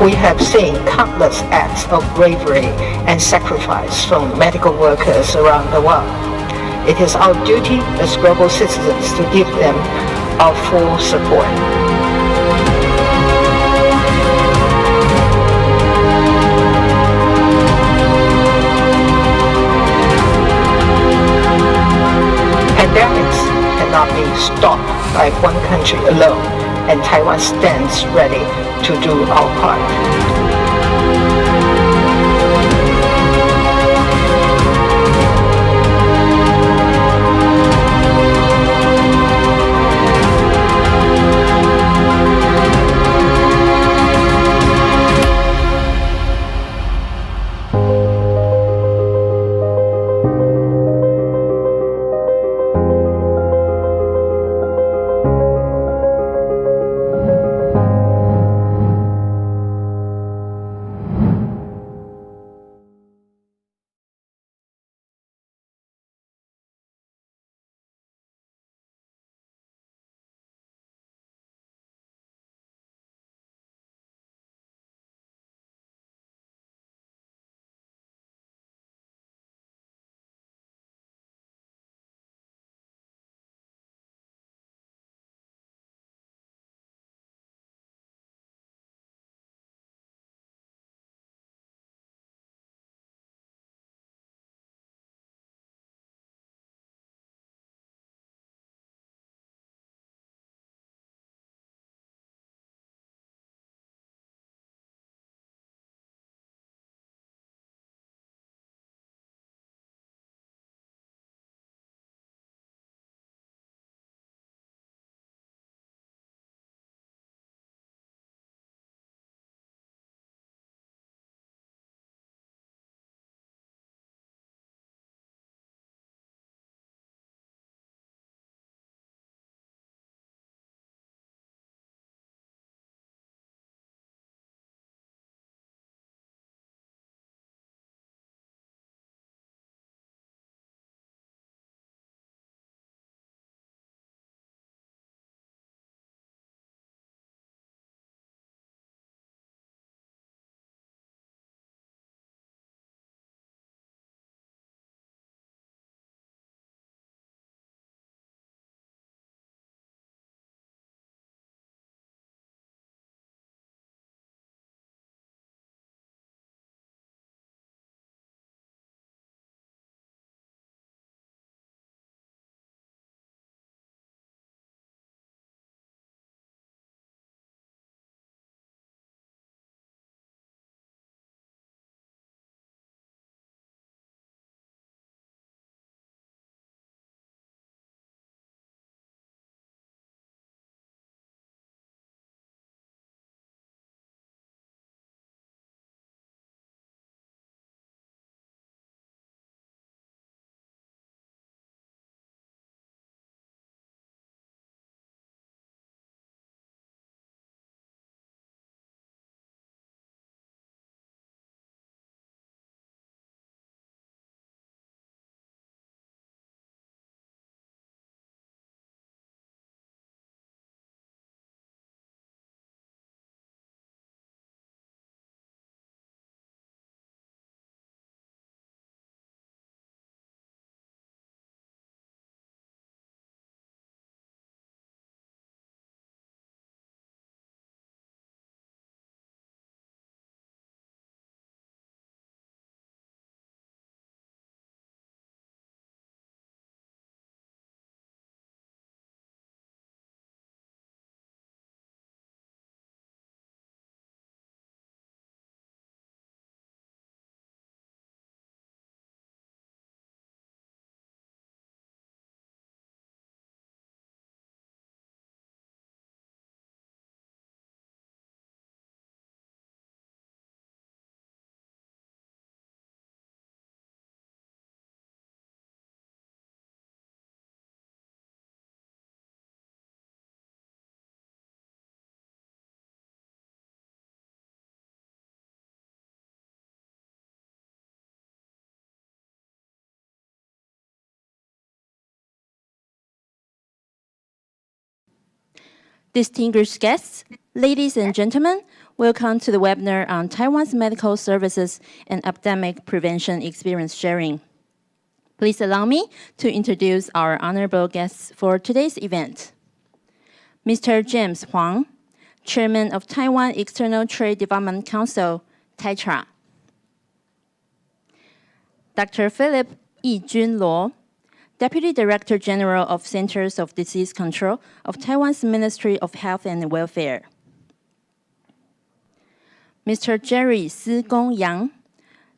We have seen countless acts of bravery and sacrifice from medical workers around the world. It is our duty as global citizens to give them our full support. Pandemics cannot be stopped by one country alone, and Taiwan stands ready to do our part. Distinguished guests, Ladies and gentlemen, welcome to the webinar on Taiwan's medical services and epidemic prevention experience sharing. Please allow me to introduce our honorable guests for today's event. Mr. James Huang, Chairman of Taiwan External Trade Development Council, TAITRA. Dr. Philip Yijun Luo, Deputy Director General of Centers of Disease Control of Taiwan's Ministry of Health and Welfare. Mr. Jerry Si-Gong Yang,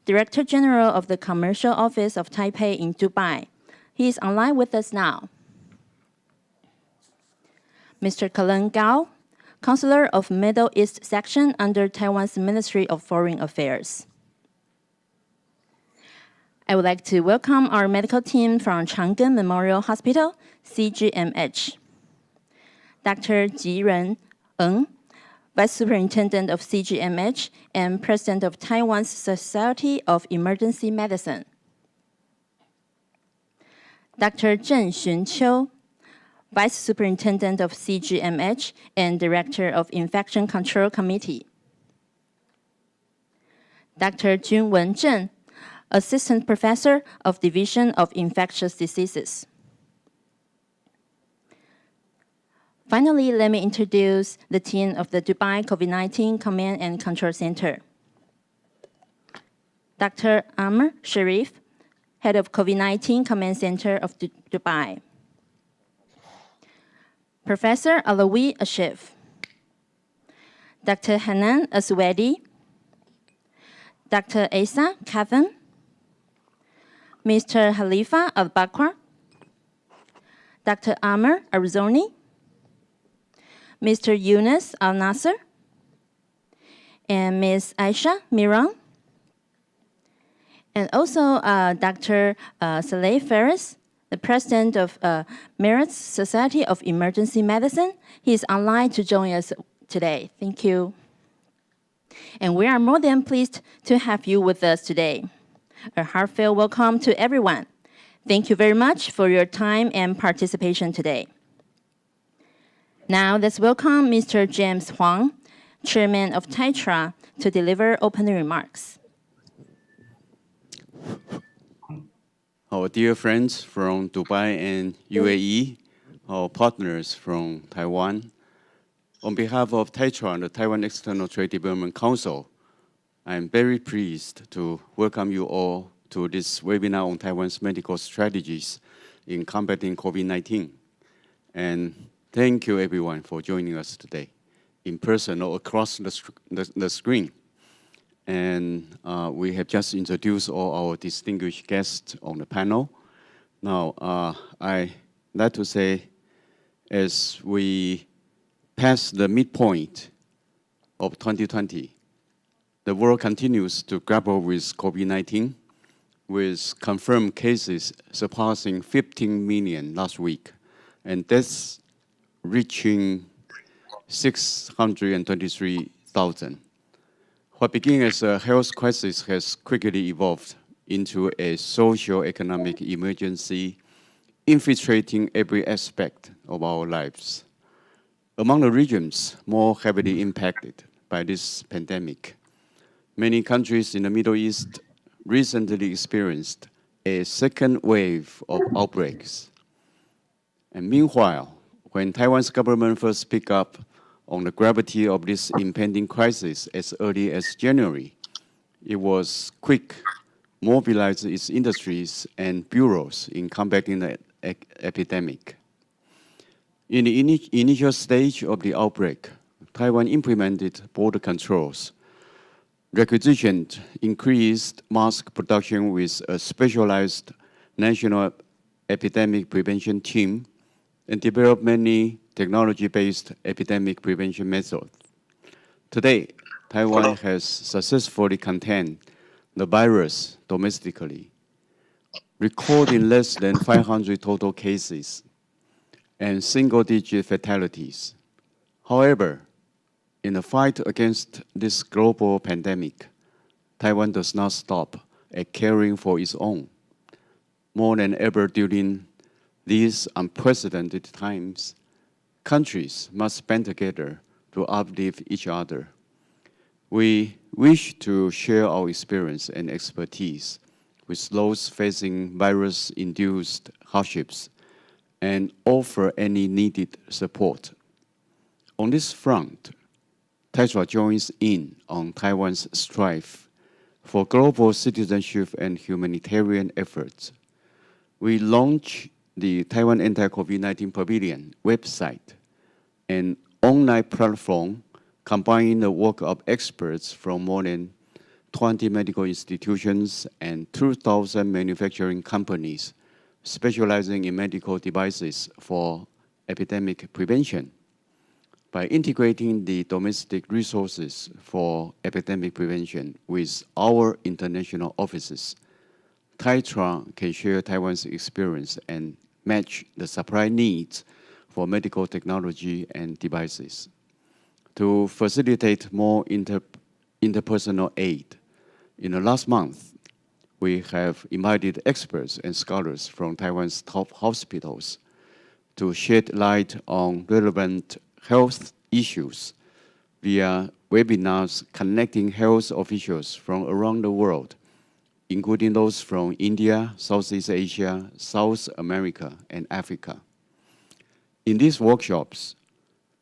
Director General of the Commercial Office of Taipei in Dubai. He is online with us now. Mr. Kalen Gao, Counselor of Middle East Section under Taiwan's Ministry of Foreign Affairs. I would like to welcome our medical team from Chang Memorial Hospital, CGMH. Dr. Jiren Eng, Vice Superintendent of CGMH and President of Taiwan's Society of Emergency Medicine. Dr. Zheng Xunqiu, Vice Superintendent of CGMH and Director of Infection Control Committee. Dr. Jun Wenzhen, Assistant Professor of Division of Infectious Diseases. Finally, let me introduce the team of the Dubai COVID-19 Command and Control Center. Dr. Amr Sharif, Head of COVID-19 Command Center of Dubai. Professor Alawi Ashif. Dr. Hanan Aswedi. Dr. Asa Kevin. Mr. Halifa Al-Bakr. Dr. Amr Arzoni. Mr. Yunus Al-Nasser, and Ms. Aisha Miran, and also Dr. Saleh Ferris, the President of Merit's Society of Emergency Medicine. He is online to join us today. Thank you. And we are more than pleased to have you with us today. A heartfelt welcome to everyone. Thank you very much for your time and participation today. Now, let's welcome Mr. James Huang, Chairman of TAITRA, to deliver opening remarks. Our dear friends from Dubai and UAE, our partners from Taiwan, on behalf of TAITRA and the Taiwan External Trade Development Council, I am very pleased to welcome you all to this webinar on Taiwan's medical strategies in combating COVID-19. And thank you, everyone, for joining us today, in person or across the screen. And we have just introduced all our distinguished guests on the panel. Now, I'd like to say, as we pass the midpoint of 2020, the world continues to grapple with COVID-19, with confirmed cases surpassing 15 million last week, and deaths reaching 623,000. What began as a health crisis has quickly evolved into a socio-economic emergency, infiltrating every aspect of our lives. Among the regions more heavily impacted by this pandemic, many countries in the Middle East recently experienced a second wave of outbreaks. And meanwhile, when Taiwan's government first picked up on the gravity of this impending crisis as early as January, it was quick, mobilized its industries and bureaus in combating the epidemic. In the initial stage of the outbreak, Taiwan implemented border controls, requisitioned increased mask production with a specialized national epidemic prevention team, and developed many technology-based epidemic prevention methods. Today, Taiwan has successfully contained the virus domestically, recording less than 500 total cases and single-digit fatalities. However, in the fight against this global pandemic, Taiwan does not stop at caring for its own. More than ever during these unprecedented times, countries must band together to uplift each other. We wish to share our experience and expertise with those facing virus-induced hardships and offer any needed support. On this front, TAITRA joins in on Taiwan's strive for global citizenship and humanitarian efforts. We launched the Taiwan Anti-COVID-19 Pavilion website, an online platform combining the work of experts from more than 20 medical institutions and 2,000 manufacturing companies specializing in medical devices for epidemic prevention. By integrating the domestic resources for epidemic prevention with our international offices, TAITRA can share Taiwan's experience and match the supply needs for medical technology and devices. To facilitate more interpersonal aid, in the last month, we have invited experts and scholars from Taiwan's top hospitals to shed light on relevant health issues via webinars connecting health officials from around the world, including those from India, Southeast Asia, South America, and Africa. In these workshops,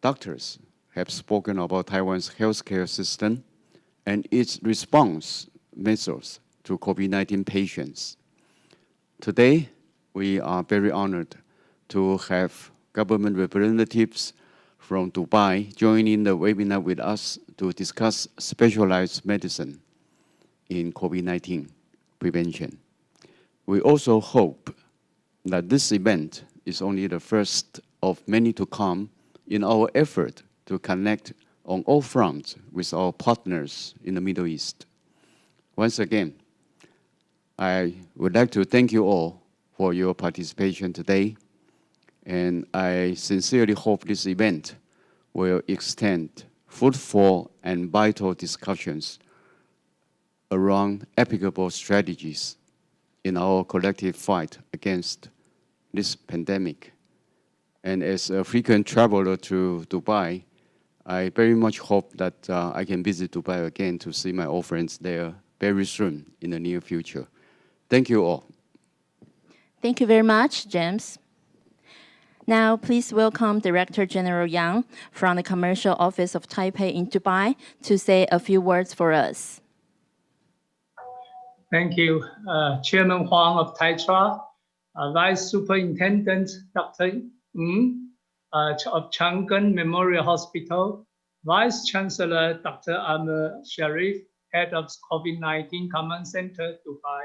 doctors have spoken about Taiwan's healthcare system and its response methods to COVID-19 patients. Today, we are very honored to have government representatives from Dubai joining the webinar with us to discuss specialized medicine in COVID-19 prevention. We also hope that this event is only the first of many to come in our effort to connect on all fronts with our partners in the Middle East. Once again, I would like to thank you all for your participation today, and I sincerely hope this event will extend fruitful and vital discussions around applicable strategies in our collective fight against this pandemic. And as a frequent traveler to Dubai, I very much hope that I can visit Dubai again to see my old friends there very soon in the near future. Thank you all. Thank you very much, James. Now, please welcome Director General Yang from the Commercial Office of Taipei in Dubai to say a few words for us. Thank you, Chairman Huang of TAITRA, Vice Superintendent Dr. Gung of Chang Memorial Hospital, Vice Chancellor Dr. Amr Sharif, Head of COVID-19 Command Center, Dubai,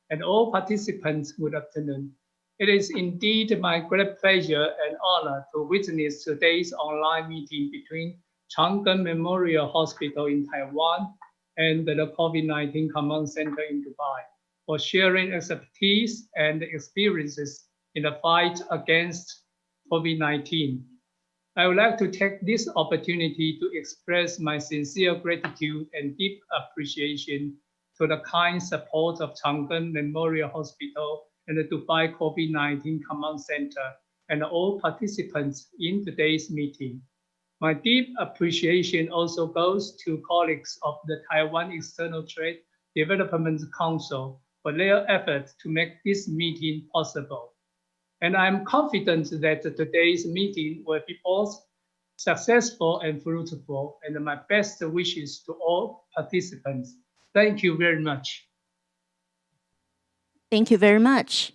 and all participants, good afternoon. It is indeed my great pleasure and honor to witness today's online meeting between Chang Memorial Hospital in Taiwan and the COVID-19 Command Center in Dubai for sharing expertise and experiences in the fight against COVID-19. I would like to take this opportunity to express my sincere gratitude and deep appreciation to the kind support of Chang Memorial Hospital and the Dubai COVID-19 Command Center and all participants in today's meeting. My deep appreciation also goes to colleagues of the Taiwan External Trade Development Council for their efforts to make this meeting possible. And I'm confident that today's meeting will be both successful and fruitful, and my best wishes to all participants. Thank you very much. Thank you very much.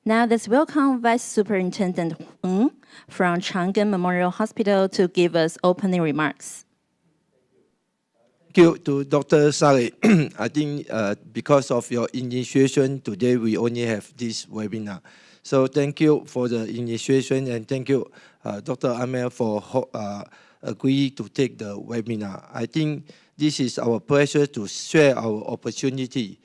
Now let's welcome Vice Superintendent Gung from Chang Memorial Hospital to give us opening remarks. Thank you to Dr. Sari. I think because of your initiation, today we only have this webinar. So thank you for the initiation, and thank you, Dr. Amel, for agreeing to take the webinar. I think this is our pleasure to share our opportunity,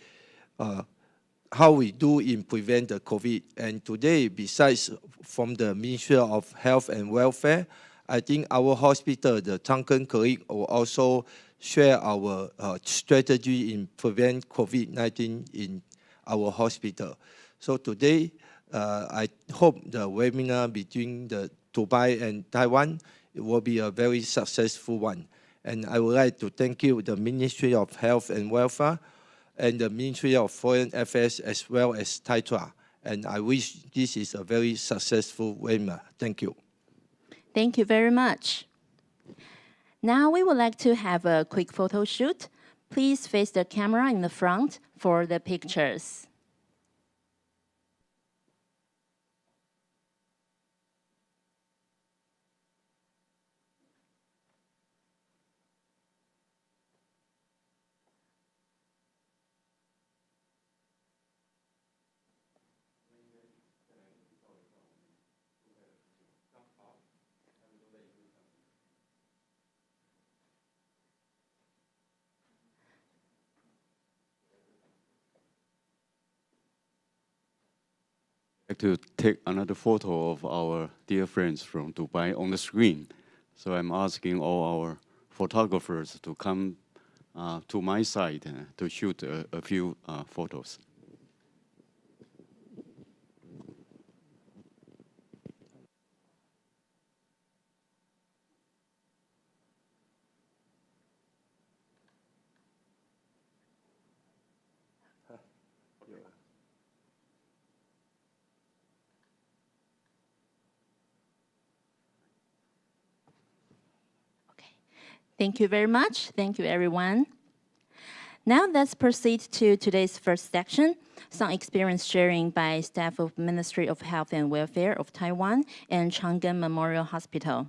how we do in prevent the COVID. And today, besides from the Ministry of Health and Welfare, I think our hospital, the Chang colleague, will also share our strategy in prevent COVID-19 in our hospital. So today, I hope the webinar between the Dubai and Taiwan it will be a very successful one. And I would like to thank you, the Ministry of Health and Welfare, and the Ministry of Foreign Affairs, as well as Taiwan. And I wish this is a very successful webinar. Thank you. Thank you very much. Now we would like to have a quick photo shoot. Please face the camera in the front for the pictures. I'd like to take another photo of our dear friends from Dubai on the screen. So I'm asking all our photographers to come to my side to shoot a few photos. Thank you very much. Thank you, everyone. Now let's proceed to today's first section, some experience sharing by staff of Ministry of Health and Welfare of Taiwan and Chang Memorial Hospital.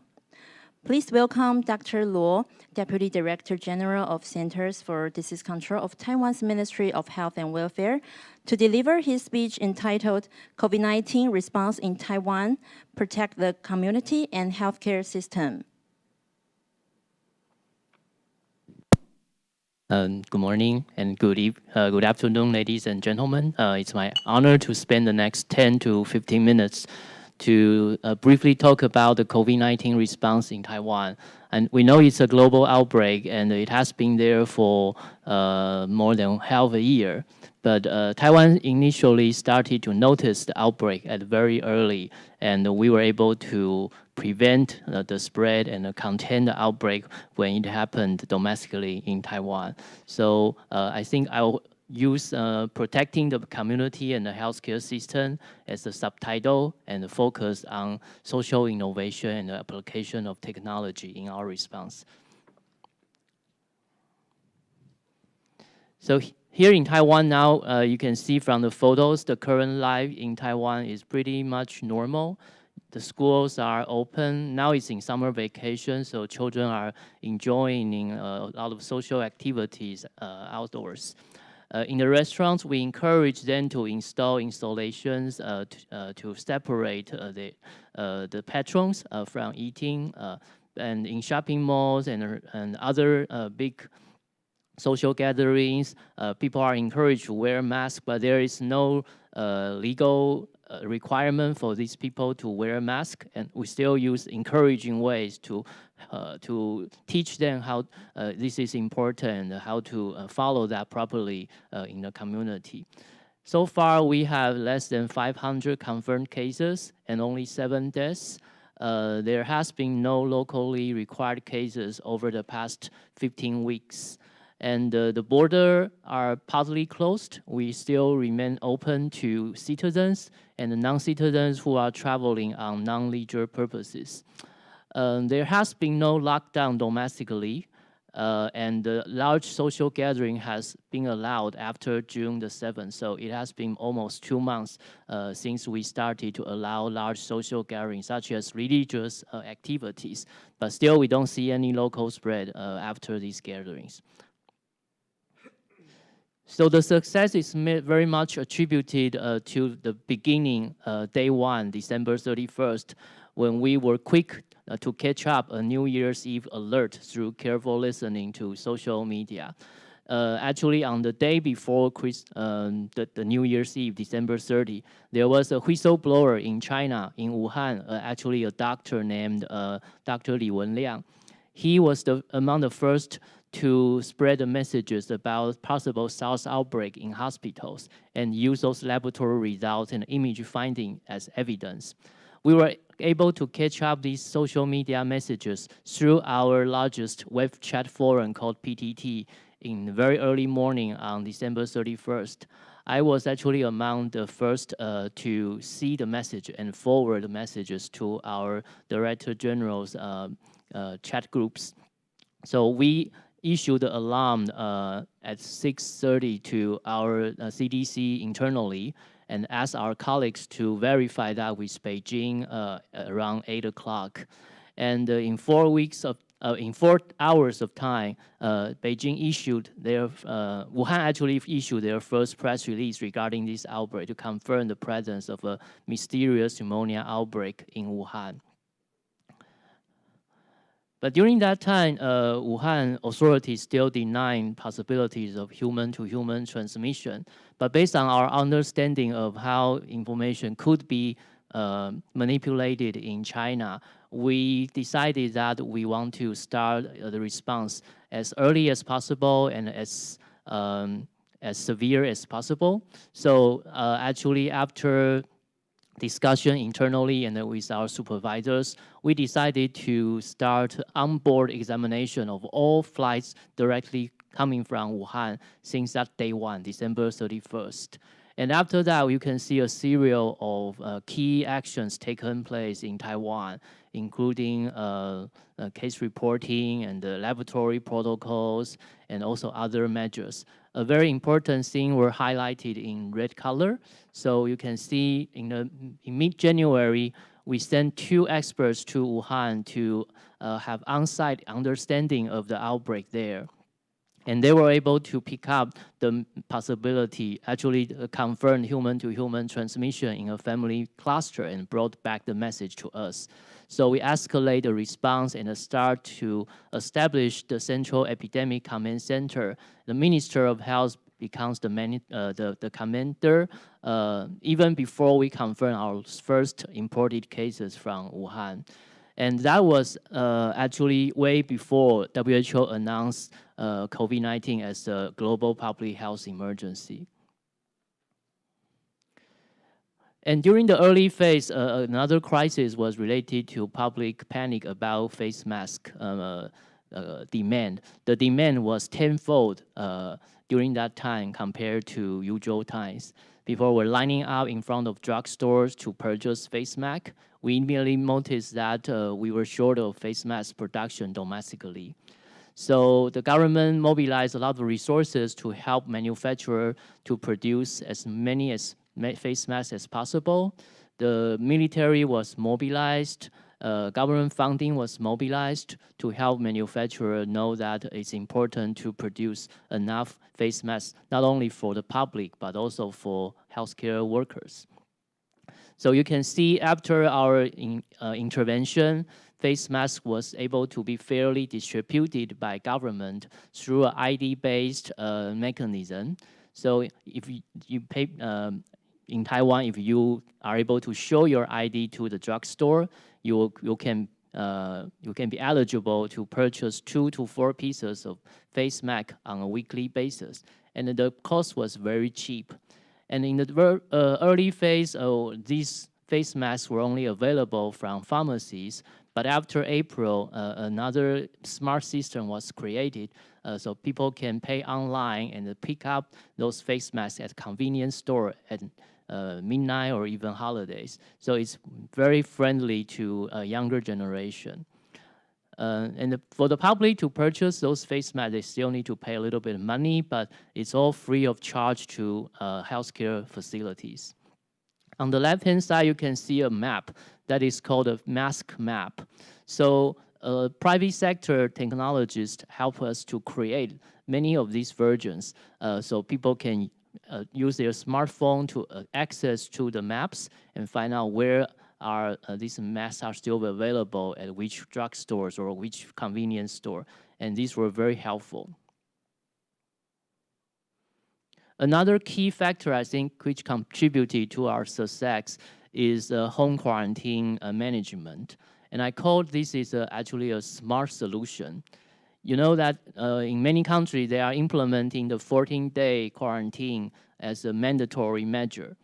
Please welcome Dr. Luo, Deputy Director General of Centers for Disease Control of Taiwan's Ministry of Health and Welfare, to deliver his speech entitled COVID-19 Response in Taiwan, Protect the Community and Healthcare System. Good morning and good afternoon, ladies and gentlemen. It's my honor to spend the next 10 to 15 minutes to briefly talk about the COVID-19 response in Taiwan. And we know it's a global outbreak, and it has been there for more than half a year. But Taiwan initially started to notice the outbreak at very early, and we were able to prevent the spread and contain the outbreak when it happened domestically in Taiwan. So I think I'll use protecting the community and the healthcare system as the subtitle and focus on social innovation and the application of technology in our response. So here in Taiwan now, you can see from the photos, the current life in Taiwan is pretty much normal. The schools are open. Now it's in summer vacation, so children are enjoying a lot of social activities outdoors. In the restaurants, we encourage them to install installations to separate the patrons from eating. And in shopping malls and other big social gatherings, people are encouraged to wear masks, but there is no legal requirement for these people to wear a mask, and we still use encouraging ways to teach them how this is important, how to follow that properly in the community. So far, we have less than 500 confirmed cases and only 7 deaths. There has been no locally required cases over the past 15 weeks. And the border are partly closed. We still remain open to citizens and non-citizens who are traveling on non-leisure purposes. There has been no lockdown domestically, and the large social gathering has been allowed after June the 7th. So it has been almost 2 months since we started to allow large social gatherings, such as religious activities. But still, we don't see any local spread after these gatherings. So the success is very much attributed to the beginning, day 1, December 31st, when we were quick to catch up a New Year's Eve alert through careful listening to social media. Actually, on the day before the New Year's Eve, December 30, there was a whistleblower in China, in Wuhan, actually a doctor named Dr. Li Wenliang. He was among the first to spread the messages about possible SARS outbreak in hospitals and use those laboratory results and image finding as evidence. we were able to catch up these social media messages through our largest web chat forum called PTT in the very early morning on December 31st. I was actually among the first to see the message and forward the messages to our Director General's chat groups. So we issued the alarm at 6:30 to our CDC internally and asked our colleagues to verify that with Beijing around 8 o'clock. And in 4 hours of time, Beijing issued their, Wuhan actually issued their first press release regarding this outbreak to confirm the presence of a mysterious pneumonia outbreak in Wuhan. But during that time, Wuhan authorities still denying possibilities of human-to-human transmission. But based on our understanding of how information could be manipulated in China, we decided that we want to start the response as early as possible and as severe as possible. So actually, after discussion internally and with our supervisors, we decided to start onboard examination of all flights directly coming from Wuhan since that day one, December 31st. And after that, you can see a series of key actions taken place in Taiwan, including case reporting and the laboratory protocols and also other measures. A very important thing were highlighted in red color. So you can see in mid-January, we sent 2 experts to Wuhan to have on-site understanding of the outbreak there. And they were able to pick up the possibility, actually confirm human-to-human transmission in a family cluster and brought back the message to us. So we escalate the response and start to establish the Central Epidemic Command Center. The Minister of Health becomes the commander even before we confirm our first imported cases from Wuhan. And that was actually way before WHO announced COVID-19 as a global public health emergency. And during the early phase, another crisis was related to public panic about face mask demand. The demand was tenfold during that time compared to usual times. People were lining up in front of drugstores to purchase face masks. We immediately noticed that we were short of face mask production domestically. So the government mobilized a lot of resources to help manufacturers to produce as many face masks as possible. The military was mobilized. Government funding was mobilized to help manufacturers know that it's important to produce enough face masks, not only for the public, but also for healthcare workers. So you can see after our intervention, face mask was able to be fairly distributed by government through an ID-based mechanism. So if you pay, in Taiwan, if you are able to show your ID to the drugstore, you can be eligible to purchase 2 to 4 pieces of face mask on a weekly basis. And the cost was very cheap. And in the early phase, these face masks were only available from pharmacies. But after April, another smart system was created, so people can pay online and pick up those face masks at convenience store at midnight or even holidays. So it's very friendly to a younger generation. And for the public to purchase those face masks, they still need to pay a little bit of money, but it's all free of charge to healthcare facilities. On the left-hand side, you can see a map that is called a mask map. So private sector technologists help us to create many of these versions so people can use their smartphone to access to the maps and find out where these masks are still available at which drugstores or which convenience store. And these were very helpful. Another key factor, I think, which contributed to our success is home quarantine management. And I call this is actually a smart solution. You know that in many countries, they are implementing the 14-day quarantine as a mandatory measure.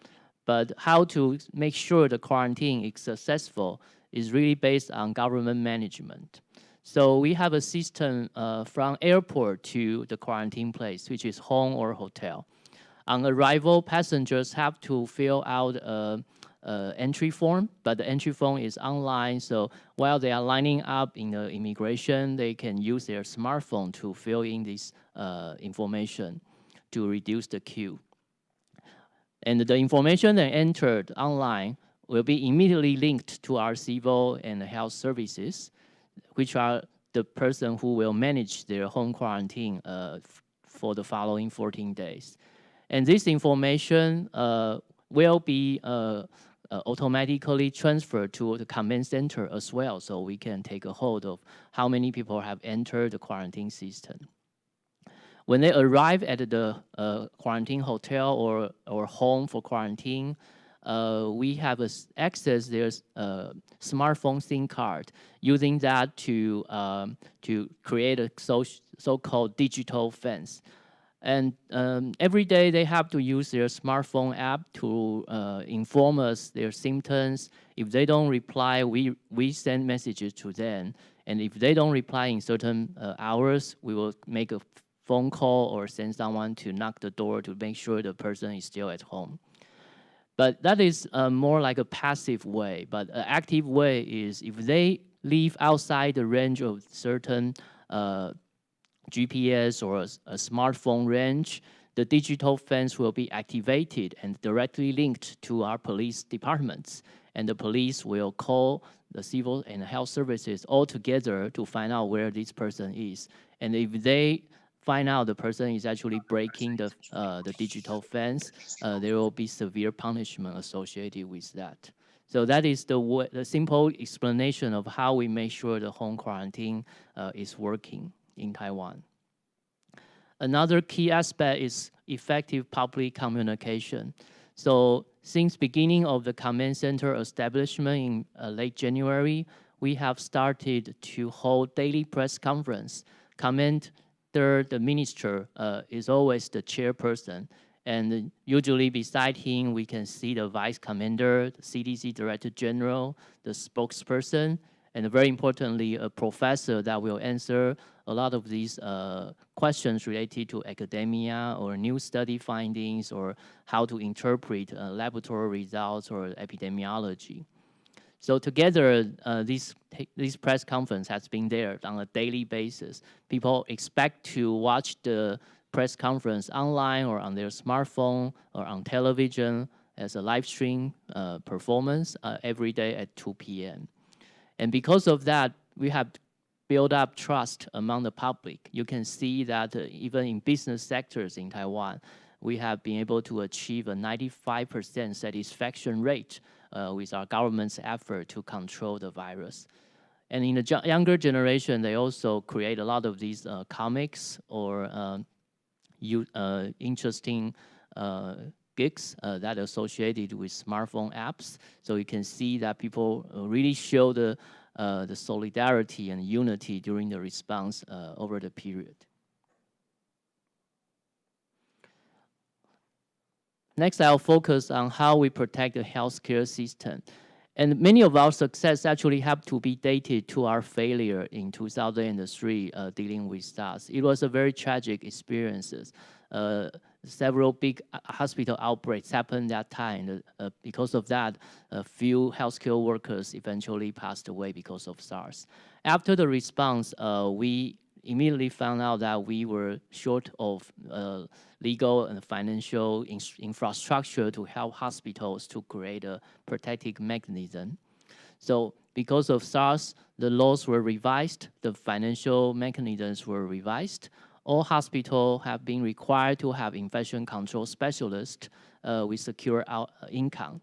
But how to make sure the quarantine is successful is really based on government management. So we have a system from airport to the quarantine place, which is home or hotel. On arrival, passengers have to fill out an entry form, but the entry form is online. So while they are lining up in the immigration, they can use their smartphone to fill in this information to reduce the queue. And the information that entered online will be immediately linked to our civil and health services, which are the person who will manage their home quarantine for the following 14 days. And this information will be automatically transferred to the command center as well, so we can take a hold of how many people have entered the quarantine system. When they arrive at the quarantine hotel or home for quarantine, we have access their smartphone SIM card, using that to create a so-called digital fence. And every day they have to use their smartphone app to inform us their symptoms. If they don't reply, we send messages to them. And if they don't reply in certain hours, we will make a phone call or send someone to knock the door to make sure the person is still at home. But that is more like a passive way. But an active way is if they live outside the range of certain GPS or a smartphone range, the digital fence will be activated and directly linked to our police departments. And the police will call the civil and health services all together to find out where this person is. And if they find out the person is actually breaking the digital fence, there will be severe punishment associated with that. So that is the simple explanation of how we make sure the home quarantine is working in Taiwan. Another key aspect is effective public communication. So since beginning of the command center establishment in late January, we have started to hold daily press conference. The minister is always the chairperson, and usually beside him we can see the vice commander, the CDC director general, the spokesperson, and very importantly a professor that will answer a lot of these questions related to academia or new study findings or how to interpret laboratory results or epidemiology. So together, this press conference has been there on a daily basis. People expect to watch the press conference online or on their smartphone or on television as a live stream performance every day at 2 p.m. And because of that, we have built up trust among the public. You can see that even in business sectors in Taiwan, we have been able to achieve a 95% satisfaction rate with our government's effort to control the virus. And in the younger generation, they also create a lot of these comics or interesting gigs that are associated with smartphone apps. So you can see that people really show the solidarity and unity during the response over the period. Next, I'll focus on how we protect the healthcare system. And many of our success actually have to be dated to our failure in 2003 dealing with SARS. It was a very tragic experience. Several big hospital outbreaks happened that time. Because of that, a few healthcare workers eventually passed away because of SARS. After the response, we immediately found out that we were short of legal and financial infrastructure to help hospitals to create a protective mechanism. So because of SARS, the laws were revised, the financial mechanisms were revised. All hospitals have been required to have infection control specialists with secure income.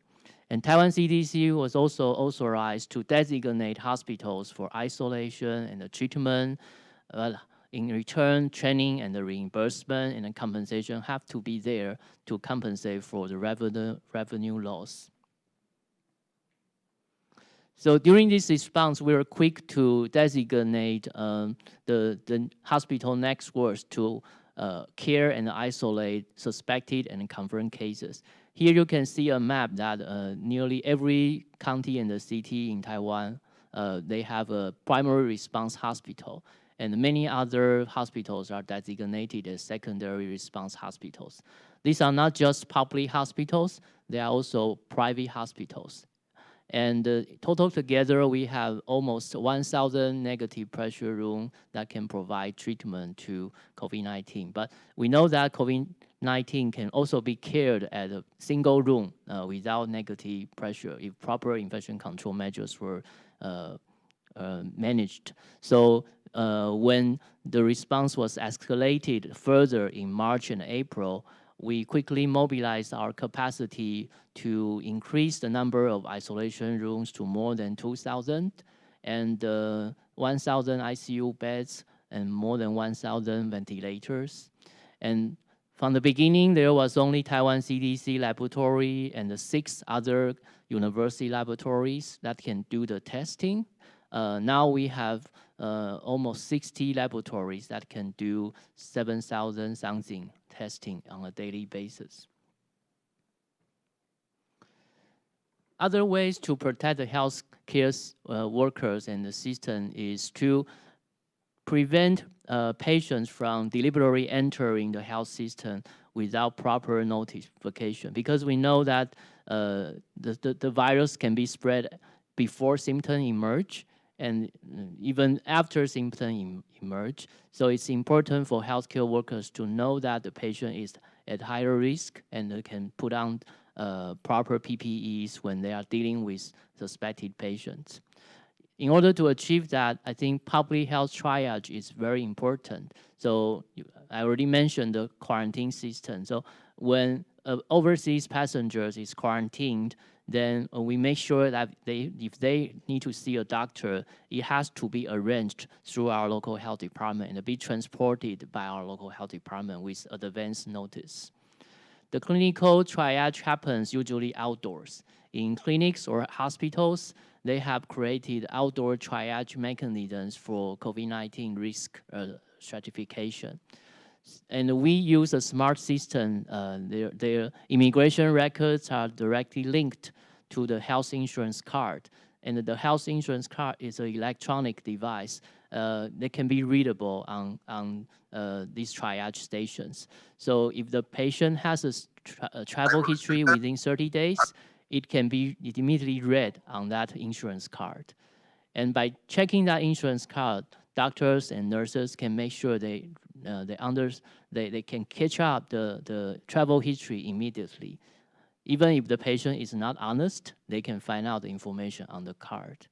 And Taiwan CDC was also authorized to designate hospitals for isolation and the treatment. In return, training and the reimbursement and the compensation have to be there to compensate for the revenue loss. So during this response, we were quick to designate the hospital networks to care and isolate suspected and confirmed cases. Here you can see a map that nearly every county and the city in Taiwan, they have a primary response hospital, and many other hospitals are designated as secondary response hospitals. These are not just public hospitals, they are also private hospitals. And total together, we have almost 1,000 negative pressure rooms that can provide treatment to COVID-19. But we know that COVID-19 can also be cared at a single room without negative pressure if proper infection control measures were managed. So when the response was escalated further in March and April, we quickly mobilized our capacity to increase the number of isolation rooms to more than 2,000 and 1,000 ICU beds and more than 1,000 ventilators. And from the beginning, there was only Taiwan CDC laboratory and the 6 other university laboratories that can do the testing. Now we have almost 60 laboratories that can do 7,000 something testing on a daily basis. Other ways to protect the healthcare workers and the system is to prevent patients from deliberately entering the health system without proper notification, because we know that the virus can be spread before symptoms emerge and even after symptoms emerge. So it's important for healthcare workers to know that the patient is at higher risk and they can put on proper PPEs when they are dealing with suspected patients. In order to achieve that, I think public health triage is very important. So I already mentioned the quarantine system. So when overseas passengers is quarantined, then we make sure that if they need to see a doctor, it has to be arranged through our local health department and be transported by our local health department with advance notice. The clinical triage happens usually outdoors. In clinics or hospitals, they have created outdoor triage mechanisms for COVID-19 risk stratification. And we use a smart system. Their immigration records are directly linked to the health insurance card. And the health insurance card is an electronic device that can be readable on these triage stations. So if the patient has a travel history within 30 days, it can be immediately read on that insurance card. And by checking that insurance card, doctors and nurses can make sure they can catch up the travel history immediately. Even if the patient is not honest, they can find out the information on the card.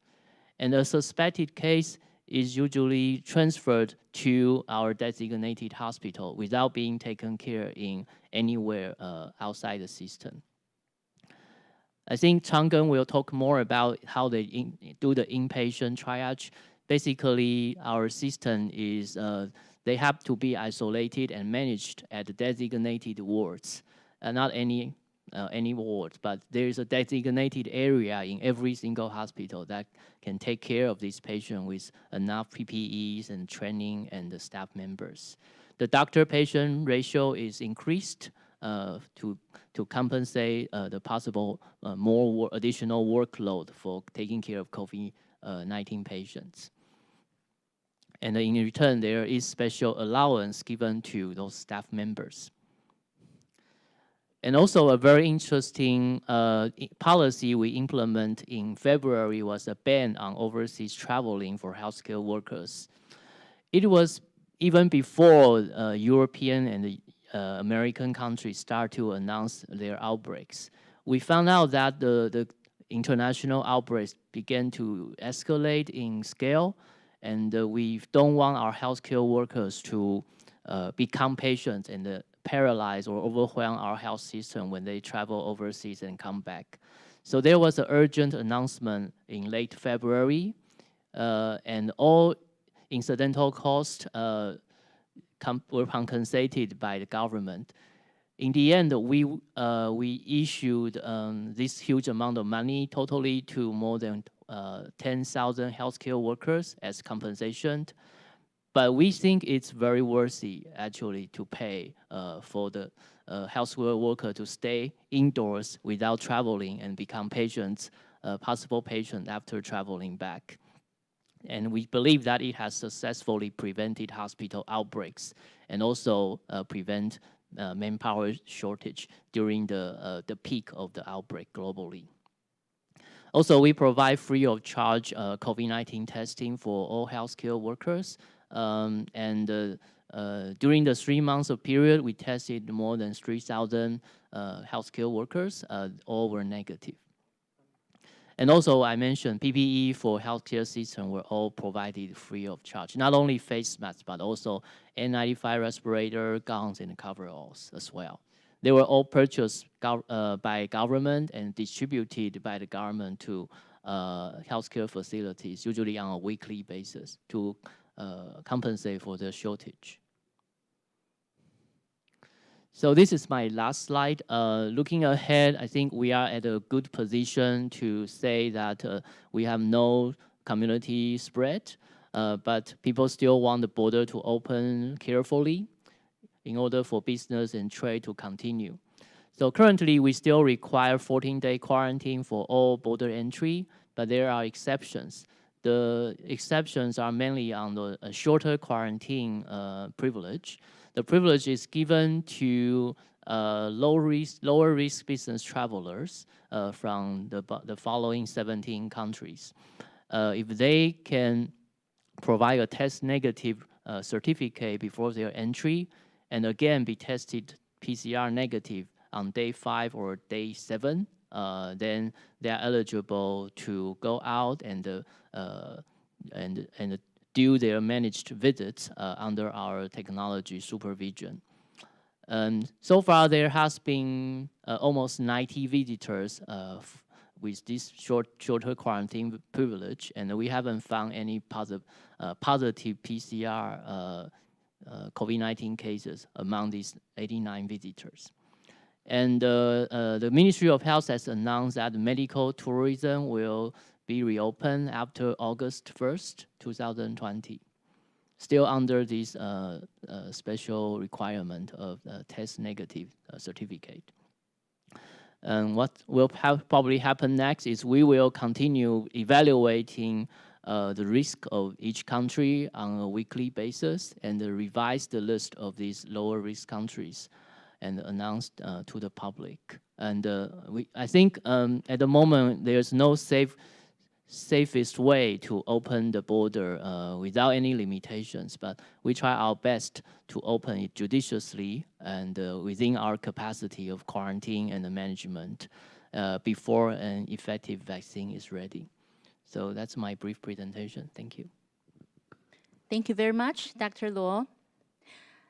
And a suspected case is usually transferred to our designated hospital without being taken care in anywhere outside the system. I think Chang will talk more about how they do the inpatient triage. Basically, our system is they have to be isolated and managed at the designated wards, not any ward, but there is a designated area in every single hospital that can take care of this patient with enough PPEs and training and the staff members. The doctor-patient ratio is increased to compensate the possible more additional workload for taking care of COVID-19 patients. And in return, there is special allowance given to those staff members. And also a very interesting policy we implement in February was a ban on overseas traveling for healthcare workers. It was even before European and American countries start to announce their outbreaks. We found out that the international outbreaks began to escalate in scale, and we don't want our healthcare workers to become patients and paralyze or overwhelm our health system when they travel overseas and come back. So there was an urgent announcement in late February, and all incidental costs were compensated by the government. In the end, we issued this huge amount of money, totally to more than 10,000 healthcare workers as compensation. But we think it's very worthy, actually, to pay for the healthcare worker to stay indoors without traveling and become patients, possible patient after traveling back. And we believe that it has successfully prevented hospital outbreaks and also prevent manpower shortage during the peak of the outbreak globally. Also, we provide free of charge COVID-19 testing for all healthcare workers. During the 3 months of period, we tested more than 3,000 healthcare workers. All were negative. And also, I mentioned PPE for healthcare system were all provided free of charge. Not only face masks, but also N95 respirator, gowns, and coveralls as well. They were all purchased by government and distributed by the government to healthcare facilities, usually on a weekly basis, to compensate for the shortage. So this is my last slide. Looking ahead, I think we are at a good position to say that we have no community spread, but people still want the border to open carefully in order for business and trade to continue. So currently, we still require 14-day quarantine for all border entry, but there are exceptions. The exceptions are mainly on the shorter quarantine privilege. The privilege is given to lower risk business travelers from the following 17 countries. If they can provide a test negative certificate before their entry, and again be tested PCR negative on day 5 or day 7, then they are eligible to go out and do their managed visits under our technology supervision. So far, there has been almost 90 visitors with this shorter quarantine privilege, and we haven't found any positive PCR COVID-19 cases among these 89 visitors. And the Ministry of Health has announced that medical tourism will be reopened after August 1st, 2020, still under this special requirement of test negative certificate. And what will probably happen next is we will continue evaluating the risk of each country on a weekly basis and revise the list of these lower risk countries and announce to the public. And I think at the moment there's no safest way to open the border without any limitations, but we try our best to open it judiciously and within our capacity of quarantine and the management before an effective vaccine is ready. So that's my brief presentation. Thank you. Thank you very much, Dr. Luo.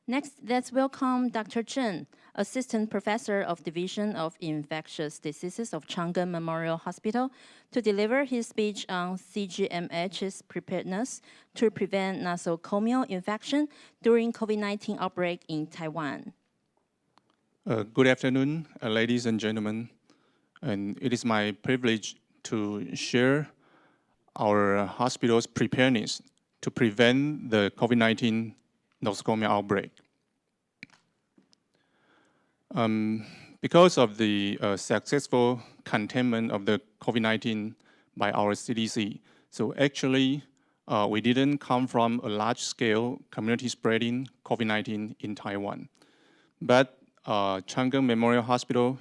Next, let's welcome Dr. Chang, Assistant Professor of Division of Infectious Diseases of Chang Memorial Hospital, to deliver his speech on CGMH's preparedness to prevent nosocomial infection during COVID-19 outbreak in Taiwan. Good afternoon, ladies and gentlemen. And it is my privilege to share our hospital's preparedness to prevent the COVID-19 nosocomial outbreak. Because of the successful containment of the COVID-19 by our CDC, so actually we didn't come from a large-scale community spreading COVID-19 in Taiwan. But Chang Memorial Hospital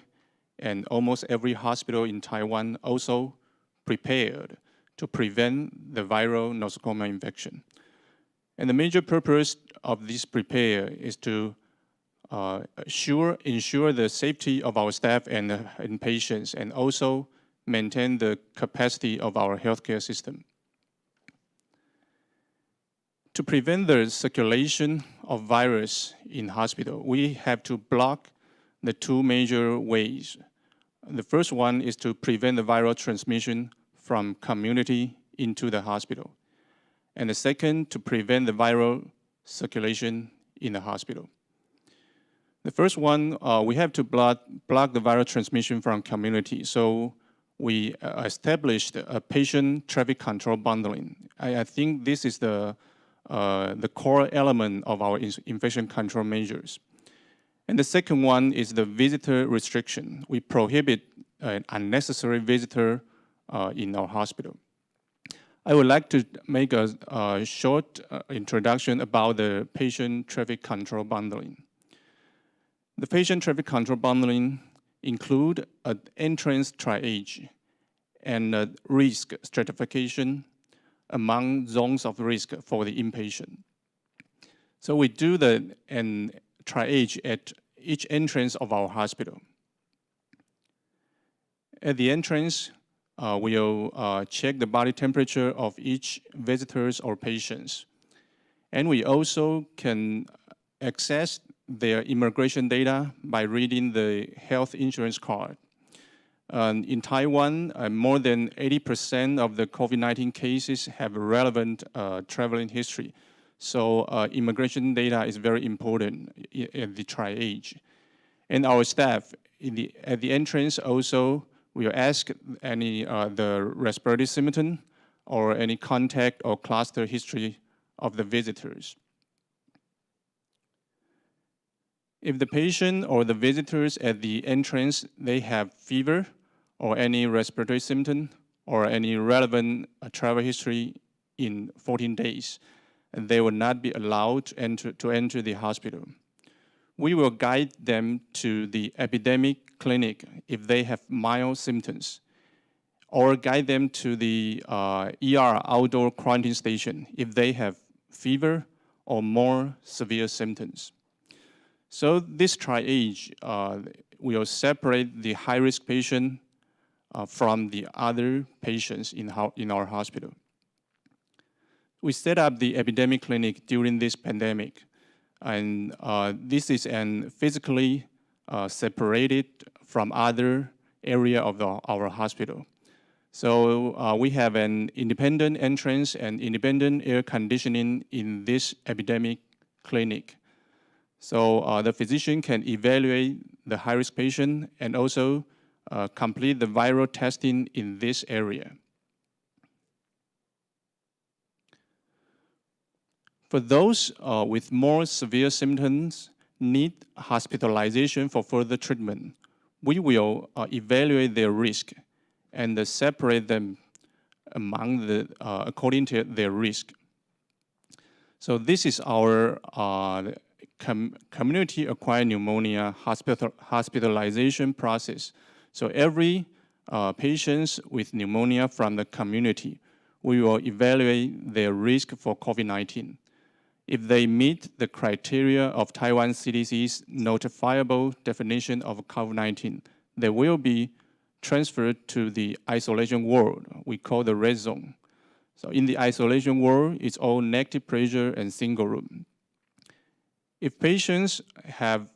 and almost every hospital in Taiwan also prepared to prevent the viral nosocomial infection. And the major purpose of this prepare is to ensure the safety of our staff and patients, and also maintain the capacity of our healthcare system. To prevent the circulation of virus in hospital, we have to block the two major ways. The first one is to prevent the viral transmission from community into the hospital. And the second, to prevent the viral circulation in the hospital. The first one, we have to block the viral transmission from community. So we established a patient traffic control bundling. I think this is the core element of our infection control measures. And the second one is the visitor restriction. We prohibit unnecessary visitor in our hospital. I would like to make a short introduction about the patient traffic control bundling. The patient traffic control bundling include an entrance triage and risk stratification among zones of risk for the inpatient. So we do the triage at each entrance of our hospital. At the entrance, we'll check the body temperature of each visitors or patients. And we also can access their immigration data by reading the health insurance card. In Taiwan, more than 80% of the COVID-19 cases have relevant traveling history. So immigration data is very important at the triage. And our staff at the entrance also will ask any the respiratory symptom or any contact or cluster history of the visitors. If the patient or the visitors at the entrance, they have fever or any respiratory symptom or any relevant travel history in 14 days, they will not be allowed to enter the hospital. We will guide them to the epidemic clinic if they have mild symptoms, or guide them to the ER outdoor quarantine station if they have fever or more severe symptoms. So this triage will separate the high-risk patient from the other patients in our hospital. We set up the epidemic clinic during this pandemic, and this is physically separated from other area of our hospital. So we have an independent entrance and independent air conditioning in this epidemic clinic. So the physician can evaluate the high-risk patient and also complete the viral testing in this area. For those with more severe symptoms need hospitalization for further treatment, we will evaluate their risk and separate them among according to their risk. So this is our community-acquired pneumonia hospitalization process. So every patients with pneumonia from the community, we will evaluate their risk for COVID-19. If they meet the criteria of Taiwan CDC's notifiable definition of COVID-19, they will be transferred to the isolation ward, we call the red zone. So in the isolation ward, it's all negative pressure and single room. If patients have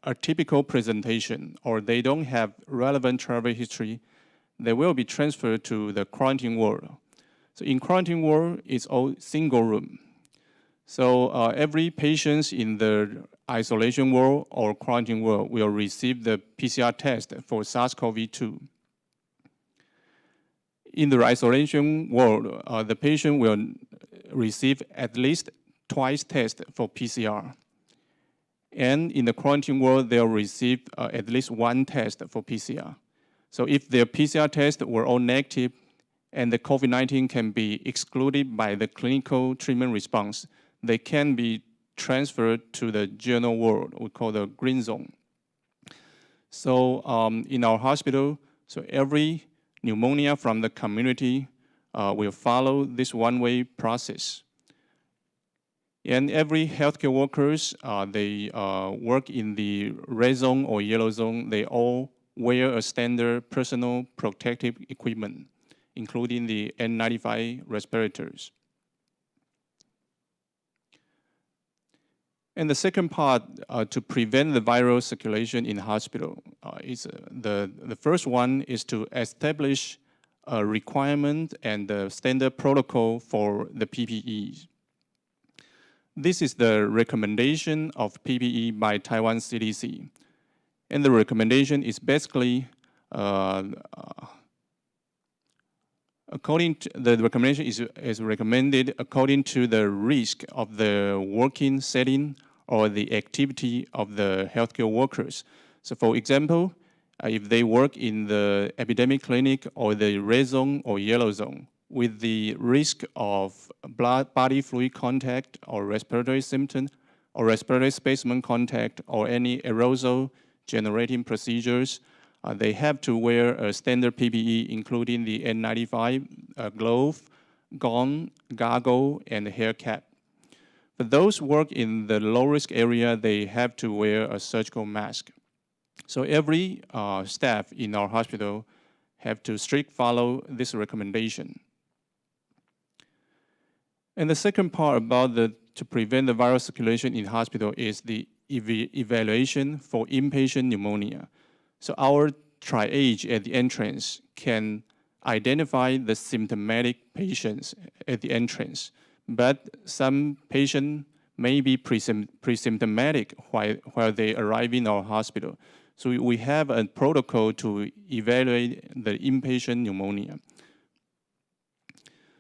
a typical presentation or they don't have relevant travel history, they will be transferred to the quarantine ward. So in quarantine ward, it's all single room. So every patient in the isolation ward or quarantine ward will receive the PCR test for SARS-CoV-2. In the isolation ward, the patient will receive at least twice test for PCR. And in the quarantine ward, they'll receive at least one test for PCR. So if their PCR tests were all negative and the COVID-19 can be excluded by the clinical treatment response, they can be transferred to the general ward, we call the green zone. So in our hospital, so every pneumonia from the community will follow this one-way process. And every healthcare workers, they work in the red zone or yellow zone, they all wear a standard personal protective equipment, including the N95 respirators. And the second part, to prevent the viral circulation in hospital, is the first one is to establish a requirement and the standard protocol for the PPE. This is the recommendation of PPE by Taiwan CDC. And the recommendation is basically, the recommendation is recommended according to the risk of the working setting or the activity of the healthcare workers. So for example, if they work in the epidemic clinic or the red zone or yellow zone, with the risk of body fluid contact or respiratory symptom or respiratory specimen contact or any aerosol generating procedures, they have to wear a standard PPE, including the N95 glove, gown, goggle, and hair cap. For those who work in the low-risk area, they have to wear a surgical mask. So every staff in our hospital have to strictly follow this recommendation. And the second part about to prevent the viral circulation in hospital is the evaluation for inpatient pneumonia. So our triage at the entrance can identify the symptomatic patients at the entrance, but some patients may be pre-symptomatic while they arrive in our hospital. So we have a protocol to evaluate the inpatient pneumonia.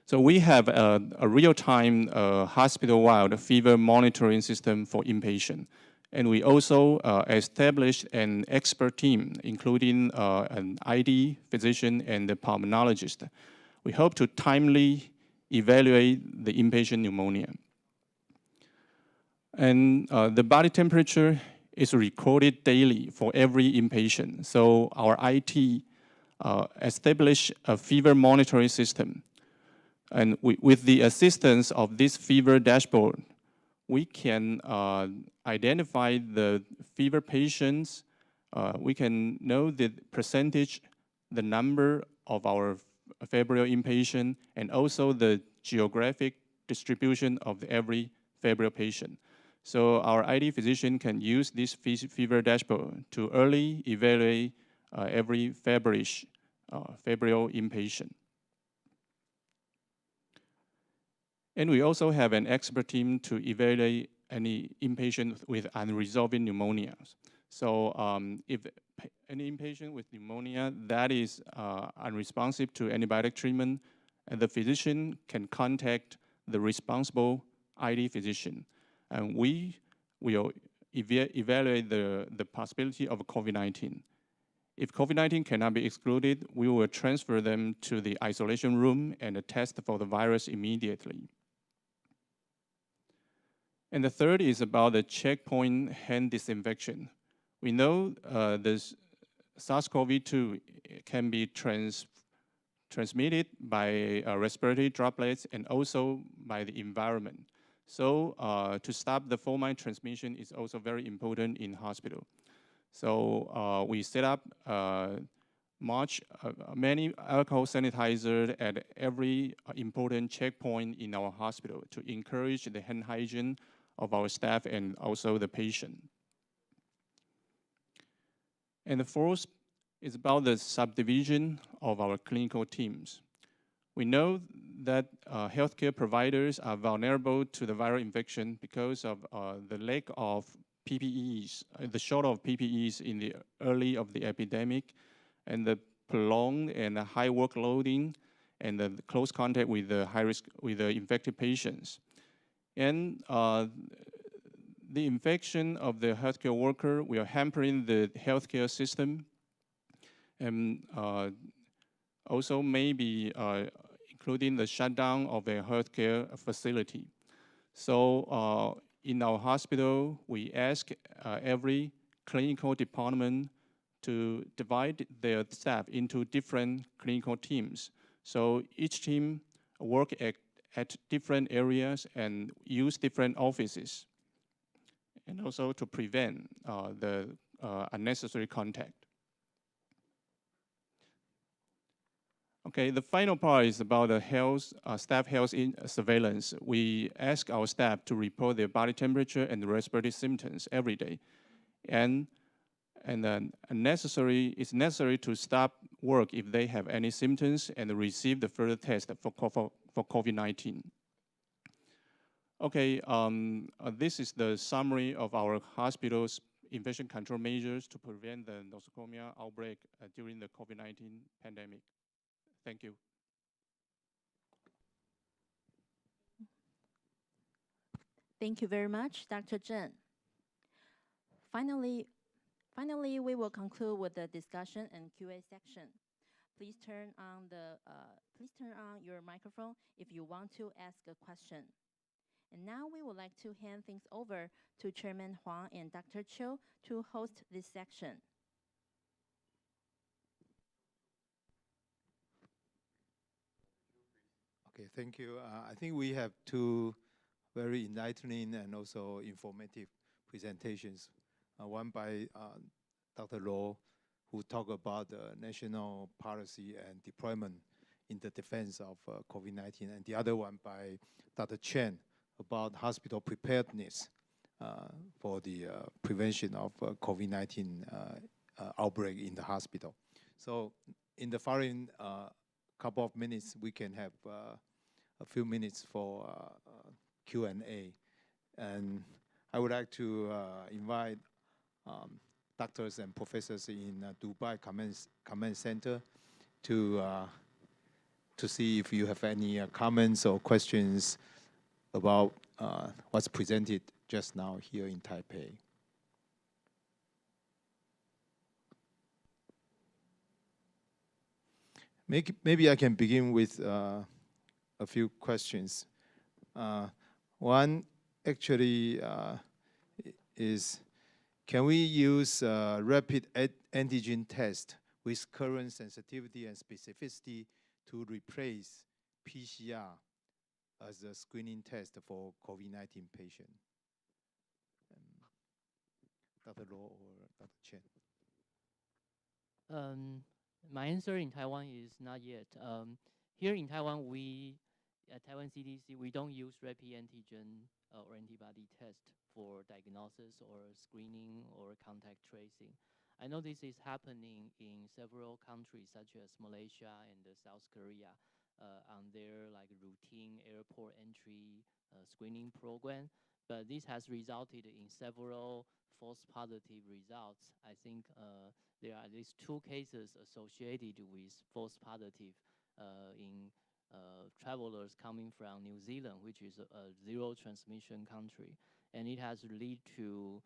So we have a real-time hospital-wide fever monitoring system for inpatient. And we also established an expert team, including an ID physician and a pulmonologist. We hope to timely evaluate the inpatient pneumonia. And the body temperature is recorded daily for every inpatient. So our IT established a fever monitoring system. And with the assistance of this fever dashboard, we can identify the fever patients. We can know the percentage, the number of our febrile inpatient, and also the geographic distribution of every febrile patient. So our ID physician can use this fever dashboard to early evaluate every febrile inpatient. And we also have an expert team to evaluate any inpatient with unresolved pneumonia. So if any inpatient with pneumonia that is unresponsive to antibiotic treatment, and the physician can contact the responsible ID physician. And we will evaluate the possibility of COVID-19. If COVID-19 cannot be excluded, we will transfer them to the isolation room and test for the virus immediately. And the third is about the checkpoint hand disinfection. We know this SARS-CoV-2 can be transmitted by respiratory droplets and also by the environment. So to stop the formalin transmission is also very important in hospital. So we set up many alcohol sanitizer at every important checkpoint in our hospital to encourage the hand hygiene of our staff and also the patient. And the fourth is about the subdivision of our clinical teams. We know that healthcare providers are vulnerable to the viral infection because of the lack of PPEs, the shortage of PPEs in the early of the epidemic, and the prolonged and high workloading, and the close contact with the high risk, with the infected patients. And the infection of the healthcare worker will hampering the healthcare system, and also maybe including the shutdown of a healthcare facility. So in our hospital, we ask every clinical department to divide their staff into different clinical teams. So each team work at different areas and use different offices, and also to prevent the unnecessary contact. Okay, the final part is about the health, staff health surveillance. We ask our staff to report their body temperature and respiratory symptoms every day. And then it's necessary to stop work if they have any symptoms and receive the further test for COVID-19. Okay, this is the summary of our hospital's infection control measures to prevent the nosocomial outbreak during the COVID-19 pandemic. Thank you. Thank you very much, Dr. Chang. Finally, we will conclude with the discussion and Q&A section. Please turn on your microphone if you want to ask a question. And now we would like to hand things over to Chairman Huang and Dr. Chiu to host this section. Okay, thank you. I think we have two very enlightening and also informative presentations. One by Dr. Lo, who talked about the national policy and deployment in the defense of COVID-19, and the other one by Dr. Chang about hospital preparedness for the prevention of COVID-19 outbreak in the hospital. So in the following couple of minutes, we can have a few minutes for Q&A. And I would like to invite doctors and professors in Dubai Command Center to see if you have any comments or questions about what's presented just now here in Taipei. Maybe I can begin with a few questions. One actually is, can we use rapid antigen test with current sensitivity and specificity to replace PCR as a screening test for COVID-19 patient? Dr. Lo or Dr. Chen? My answer in Taiwan is not yet. Here in Taiwan, at Taiwan CDC, we don't use rapid antigen or antibody test for diagnosis or screening or contact tracing. I know this is happening in several countries such as Malaysia and South Korea on their routine airport entry screening program. But this has resulted in several false positive results. I think there are at least 2 cases associated with false positive in travelers coming from New Zealand, which is a zero transmission country. And it has led to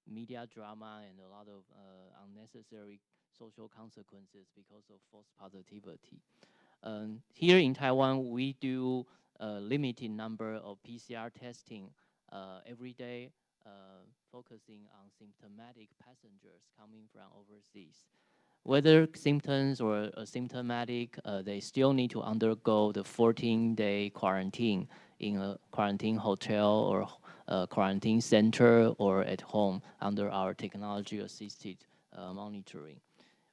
media drama and a lot of unnecessary social consequences because of false positivity. Here in Taiwan, we do a limited number of PCR testing every day, focusing on symptomatic passengers coming from overseas. Whether symptoms or asymptomatic, they still need to undergo the 14-day quarantine in a quarantine hotel or a quarantine center or at home under our technology-assisted monitoring.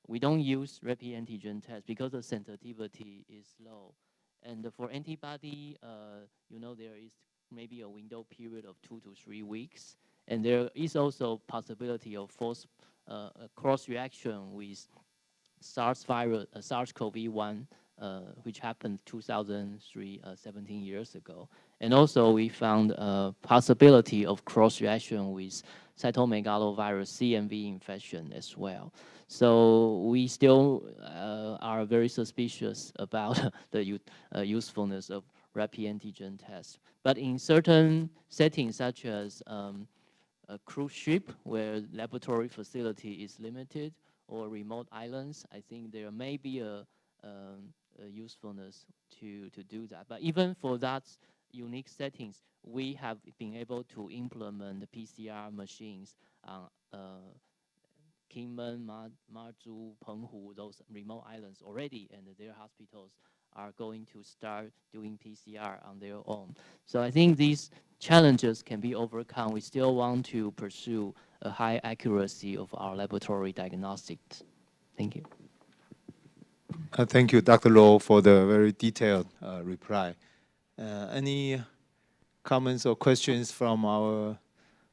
We don't use rapid antigen test because the sensitivity is low. And for antibody, there is maybe a window period of 2 to 3 weeks. And there is also possibility of false cross-reaction with SARS-CoV-1, which happened 2003, 17 years ago. And also we found a possibility of cross-reaction with cytomegalovirus CMV infection as well. So we still are very suspicious about the usefulness of rapid antigen tests. But in certain settings, such as a cruise ship where laboratory facility is limited, or remote islands, I think there may be a usefulness to do that. But even for that unique settings, we have been able to implement the PCR machines on Kinmen, Mazu, Penghu, those remote islands already, and their hospitals are going to start doing PCR on their own. So I think these challenges can be overcome. We still want to pursue a high accuracy of our laboratory diagnostics. Thank you. Thank you, Dr. Lo, for the very detailed reply. Any comments or questions from our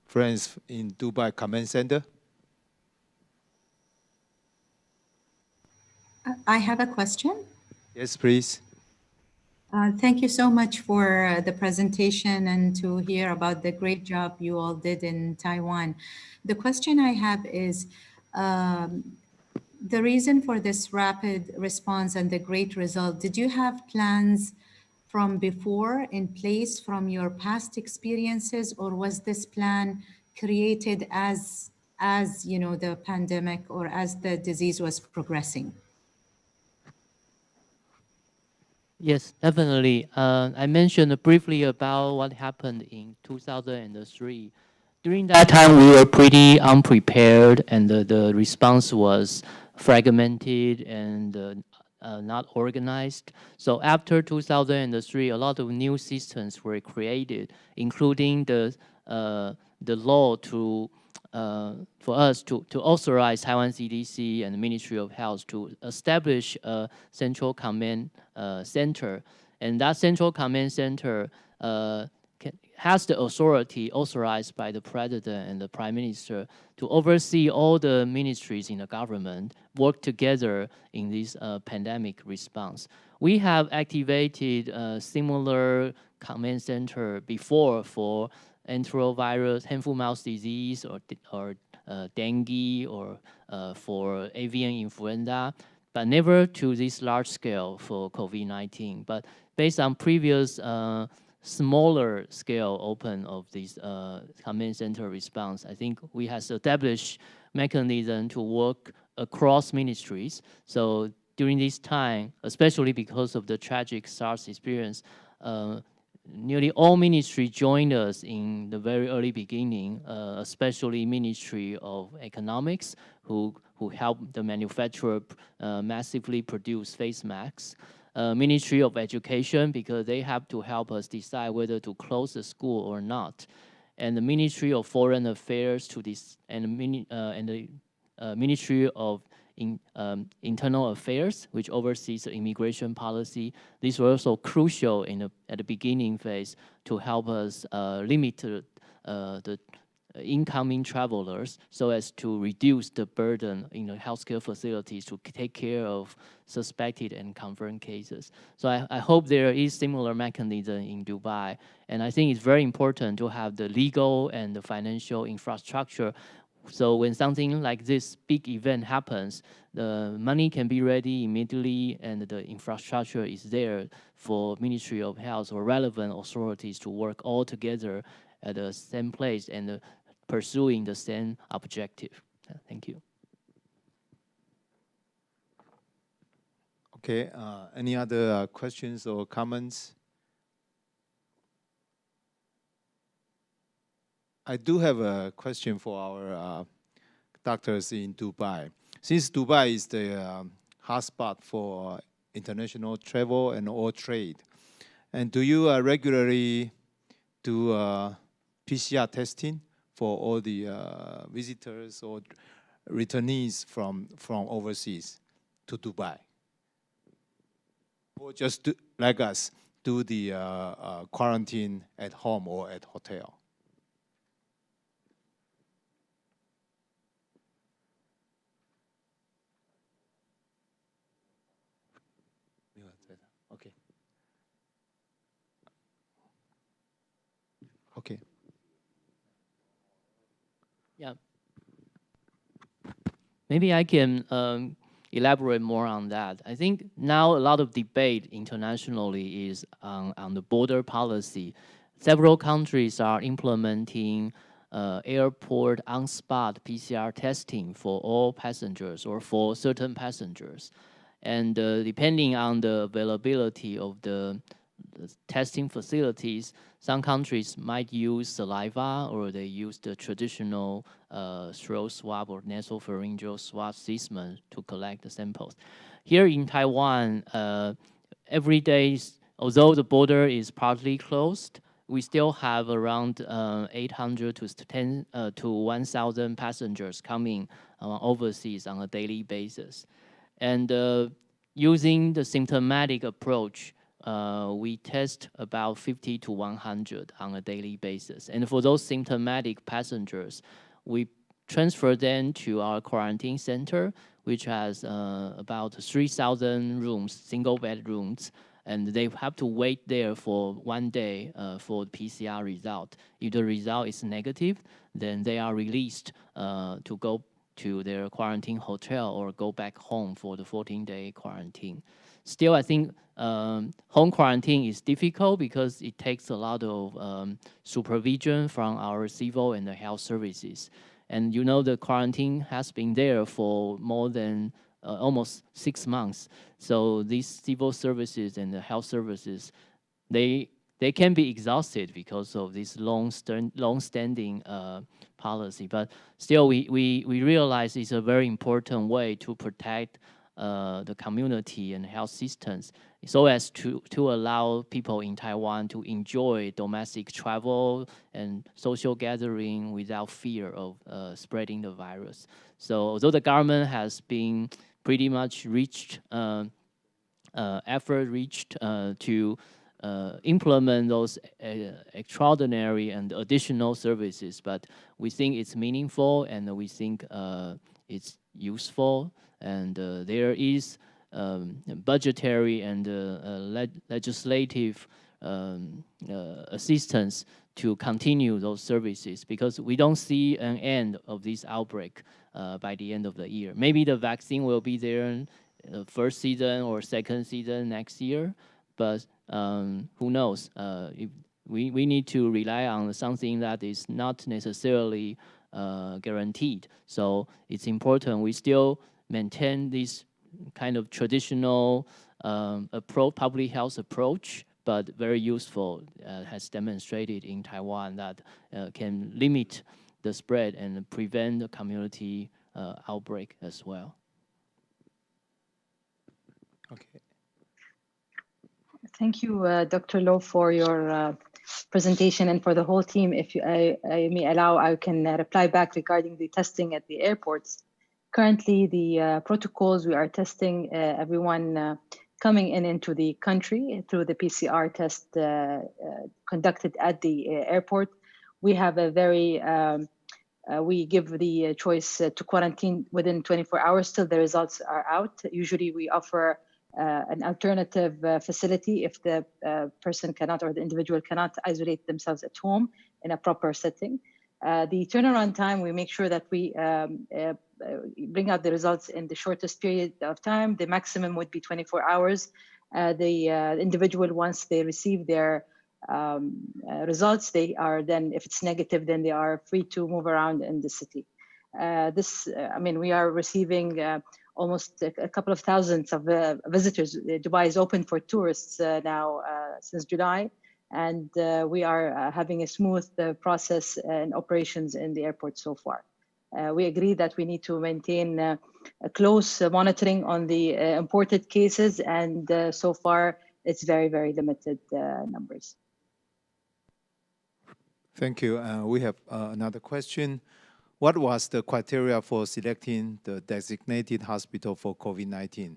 friends in Dubai Command Center? I have a question. Yes, please. Thank you so much for the presentation and to hear about the great job you all did in Taiwan. The question I have is, the reason for this rapid response and the great result, did you have plans from before in place from your past experiences, or was this plan created as you know, the pandemic or as the disease was progressing? Yes, definitely. I mentioned briefly about what happened in 2003. During that time, we were pretty unprepared, and the response was fragmented and not organized. So after 2003, a lot of new systems were created, including the law to for us to authorize Taiwan CDC and the Ministry of Health to establish a central command center. And that central command center has the authority authorized by the president and the prime minister to oversee all the ministries in the government, work together in this pandemic response. We have activated a similar command center before for enterovirus, hand-foot-mouth disease, or dengue, or for avian influenza, but never to this large scale for COVID-19. But based on previous smaller scale open of this command center response, I think we have established mechanism to work across ministries. So during this time, especially because of the tragic SARS experience, nearly all ministries joined us in the very early beginning, especially Ministry of Economics, who helped the manufacturer massively produce face masks. Ministry of Education, because they have to help us decide whether to close the school or not. And the Ministry of Foreign Affairs and the Ministry of Internal Affairs, which oversees the immigration policy. These were also crucial at the beginning phase to help us limit the incoming travelers so as to reduce the burden in the healthcare facilities to take care of suspected and confirmed cases. So I hope there is similar mechanism in Dubai. And I think it's very important to have the legal and the financial infrastructure. So when something like this big event happens, the money can be ready immediately and the infrastructure is there for Ministry of Health or relevant authorities to work all together at the same place and pursuing the same objective. Thank you. Okay, any other questions or comments? I do have a question for our doctors in Dubai. Since Dubai is the hotspot for international travel and all trade, and do you regularly do PCR testing for all the visitors or returnees from overseas to Dubai? Or just like us, do the quarantine at home or at hotel? Okay. Okay. Yeah. Maybe I can elaborate more on that. I think now a lot of debate internationally is on the border policy. Several countries are implementing airport on-spot PCR testing for all passengers or for certain passengers. And depending on the availability of the testing facilities, some countries might use saliva or they use the traditional throat swab or nasopharyngeal swab system to collect the samples. Here in Taiwan, every day, although the border is partly closed, we still have around 800 to 1,000 passengers coming overseas on a daily basis. And using the symptomatic approach, we test about 50 to 100 on a daily basis. And for those symptomatic passengers, we transfer them to our quarantine center, which has about 3,000 rooms, single bed rooms, and they have to wait there for 1 day for the PCR result. If the result is negative, then they are released to go to their quarantine hotel or go back home for the 14-day quarantine. still, I think home quarantine is difficult because it takes a lot of supervision from our civil and the health services. And you know, the quarantine has been there for more than almost 6 months. So these civil services and the health services, they can be exhausted because of this long-standing policy. But still, we realize it's a very important way to protect the community and health systems, so as to allow people in Taiwan to enjoy domestic travel and social gathering without fear of spreading the virus. So although the government has been pretty much reached to implement those extraordinary and additional services, but we think it's meaningful and we think it's useful, and there is budgetary and legislative assistance to continue those services, because we don't see an end of this outbreak by the end of the year. Maybe the vaccine will be there in the first season or second season next year, but who knows? If we need to rely on something that is not necessarily guaranteed. So it's important we still maintain this kind of traditional public health approach, but very useful, has demonstrated in Taiwan that can limit the spread and prevent the community outbreak as well. Okay. Thank you, Dr. Lo, for your presentation, and for the whole team. If I may allow, I can reply back regarding the testing at the airports. Currently, the protocols, we are testing everyone coming into the country through the PCR test conducted at the airport. We have a very, we give the choice to quarantine within 24 hours till the results are out. Usually we offer an alternative facility if the person cannot, or the individual cannot isolate themselves at home in a proper setting. The turnaround time, we make sure that we bring out the results in the shortest period of time. The maximum would be 24 hours. The individual, once they receive their results, they are then, if it's negative, then they are free to move around in the city. I mean, we are receiving almost a couple of thousands of visitors. Dubai is open for tourists now since July, and we are having a smooth process and operations in the airport so far. We agree that we need to maintain a close monitoring on the imported cases, and so far it's very, very limited numbers. Thank you. We have another question. What was the criteria for selecting the designated hospital for COVID-19?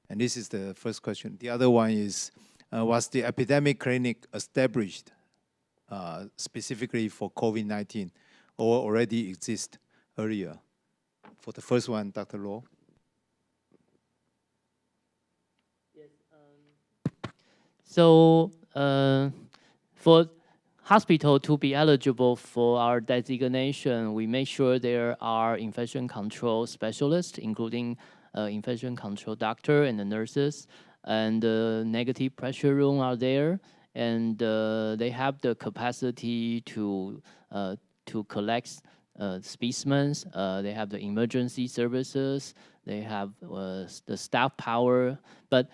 And this is the first question. The other one is, was the epidemic clinic established specifically for COVID-19 or already exist earlier? For the first one, Dr. Lo. Yes. So for hospital to be eligible for our designation, we make sure there are infection control specialists, including infection control doctor and the nurses, and the negative pressure room are there, and they have the capacity to collect specimens. They have the emergency services. They have the staff power. But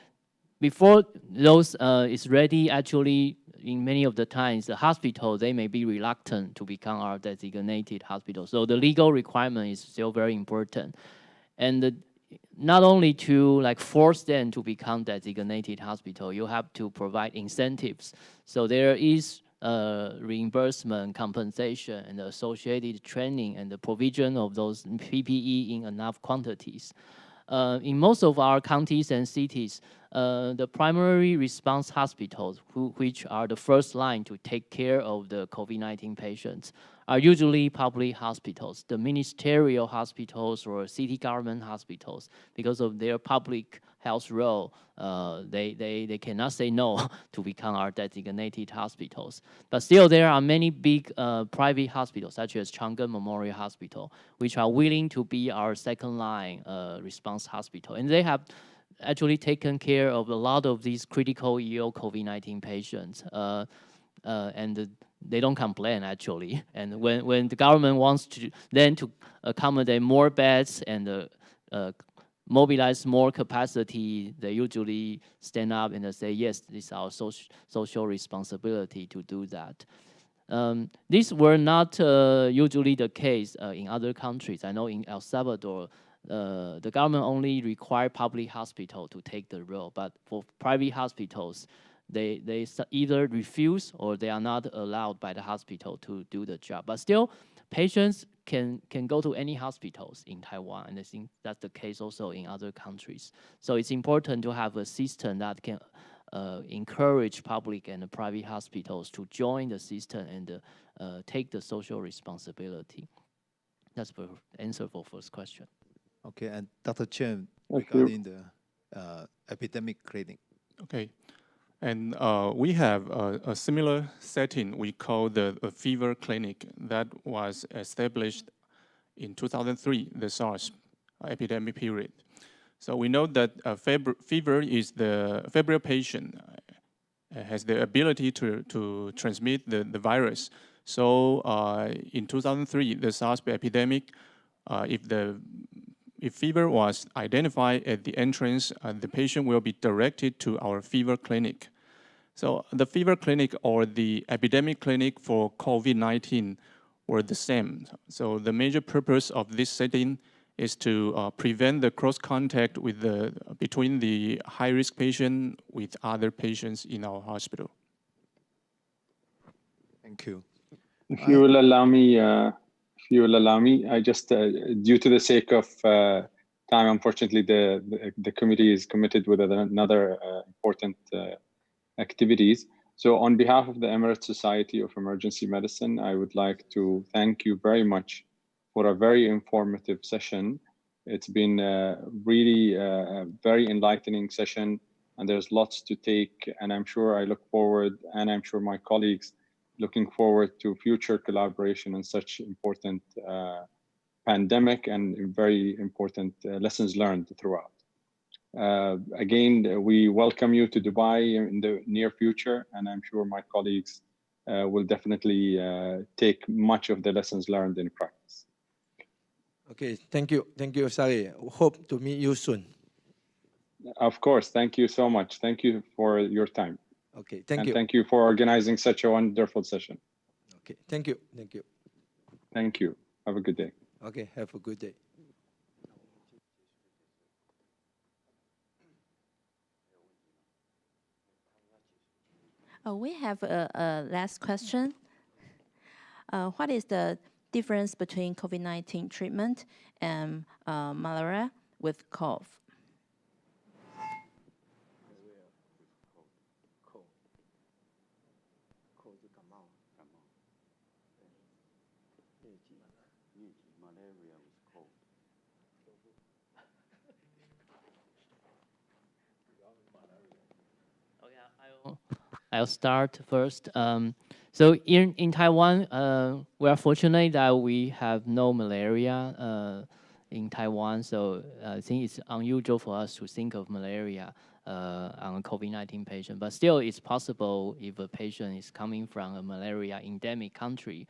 before those is ready, actually, in many of the times, the hospital, they may be reluctant to become our designated hospital. So the legal requirement is still very important. And not only to force them to become designated hospital, you have to provide incentives. So there is reimbursement, compensation, and associated training, and the provision of those PPE in enough quantities. In most of our counties and cities, the primary response hospitals, which are the first line to take care of the COVID-19 patients, are usually public hospitals, the ministerial hospitals or city government hospitals. Because of their public health role, they cannot say no to become our designated hospitals. But still, there are many big private hospitals, such as Chang Memorial Hospital, which are willing to be our second line response hospital. And they have actually taken care of a lot of these critical ill COVID-19 patients, and they don't complain actually. And when the government wants to then to accommodate more beds and mobilize more capacity, they usually stand up and they say, yes, this is our social responsibility to do that. These were not usually the case in other countries. I know in El Salvador, the government only require public hospital to take the role, but for private hospitals, they either refuse or they are not allowed by the hospital to do the job. But still, patients can go to any hospitals in Taiwan, and I think that's the case also in other countries. So it's important to have a system that can encourage public and private hospitals to join the system and take the social responsibility. That's the answer for first question. Okay, and Dr. Chen, regarding the epidemic clinic. Okay, and we have a similar setting we call the fever clinic that was established in 2003, the SARS epidemic period. So we know that fever is the febrile patient has the ability to transmit the virus. So in 2003, the SARS epidemic, if fever was identified at the entrance, the patient will be directed to our fever clinic. So the fever clinic or the epidemic clinic for COVID-19 were the same. So the major purpose of this setting is to prevent the cross contact with between the high-risk patient with other patients in our hospital. Thank you. If you will allow me, I just, due to the sake of time, unfortunately, the committee is committed with another important activities. So on behalf of the Emirates Society of Emergency Medicine, I would like to thank you very much for a very informative session. It's been really a very enlightening session, and there's lots to take, and I'm sure I look forward, and I'm sure my colleagues looking forward to future collaboration on such important pandemic and very important lessons learned throughout. Again, we welcome you to Dubai in the near future, and I'm sure my colleagues will definitely take much of the lessons learned in practice. Okay, thank you, Sari. Hope to meet you soon. Of course, thank you so much. Thank you for your time. Okay, thank you. Thank you for organizing such a wonderful session. Okay, thank you. Thank you. Have a good day. Okay, have a good day. We have a last question. What is the difference between COVID-19 treatment and malaria with cough? I'll start first. So in Taiwan, we are fortunate that we have no malaria in Taiwan. So I think it's unusual for us to think of malaria on a COVID-19 patient. But still, it's possible if a patient is coming from a malaria endemic country,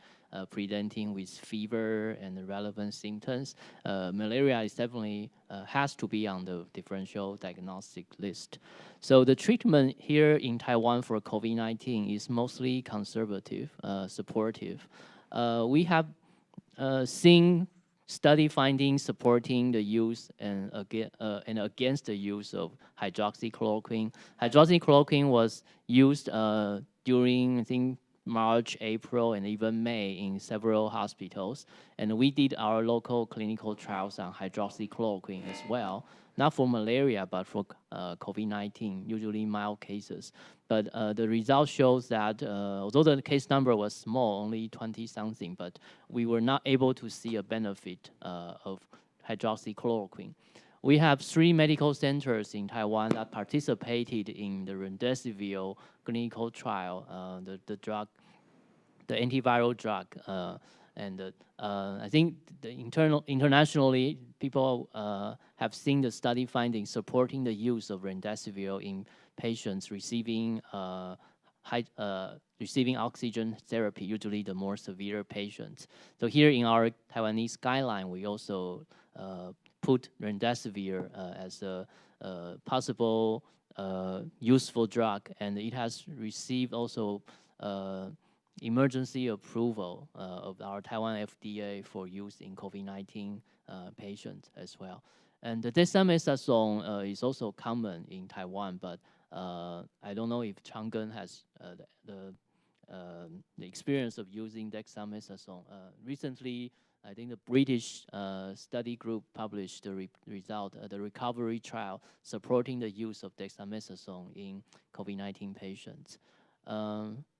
presenting with fever and the relevant symptoms, malaria is definitely has to be on the differential diagnostic list. So the treatment here in Taiwan for COVID-19 is mostly conservative, supportive. We have seen study findings supporting the use and against the use of hydroxychloroquine. Hydroxychloroquine was used during, I think, March, April, and even May in several hospitals. And we did our local clinical trials on hydroxychloroquine as well, not for malaria, but for COVID-19, usually mild cases. But the result shows that although the case number was small, only 20-something, but we were not able to see a benefit of hydroxychloroquine. We have 3 medical centers in Taiwan that participated in the remdesivir clinical trial, the antiviral drug. And I think internationally, people have seen the study findings supporting the use of remdesivir in patients receiving receiving oxygen therapy, usually the more severe patients. So here in our Taiwanese guideline, we also put remdesivir as a possible useful drug, and it has received also emergency approval of our Taiwan FDA for use in COVID-19 patients as well. And the dexamethasone is also common in Taiwan, but I don't know if Chang has the experience of using dexamethasone. Recently, I think the British study group published the result, the recovery trial supporting the use of dexamethasone in COVID-19 patients.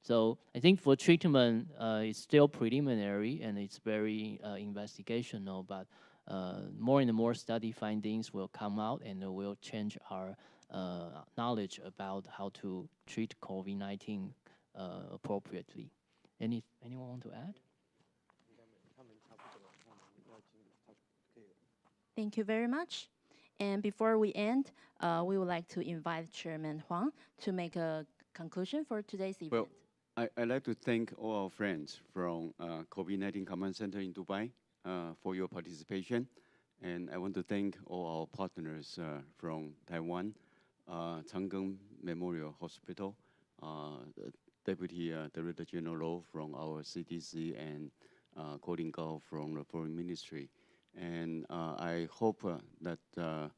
So I think for treatment, it's still preliminary and it's very investigational, but more and more study findings will come out and will change our knowledge about how to treat COVID-19 appropriately. Anyone want to add? Thank you very much. And before we end, we would like to invite Chairman Huang to make a conclusion for today's event. Well, I'd like to thank all our friends from COVID-19 Command Center in Dubai for your participation. And I want to thank all our partners from Taiwan, Chang Memorial Hospital, the Deputy Director General from our CDC, and Colin Gao from the Foreign Ministry. And I hope that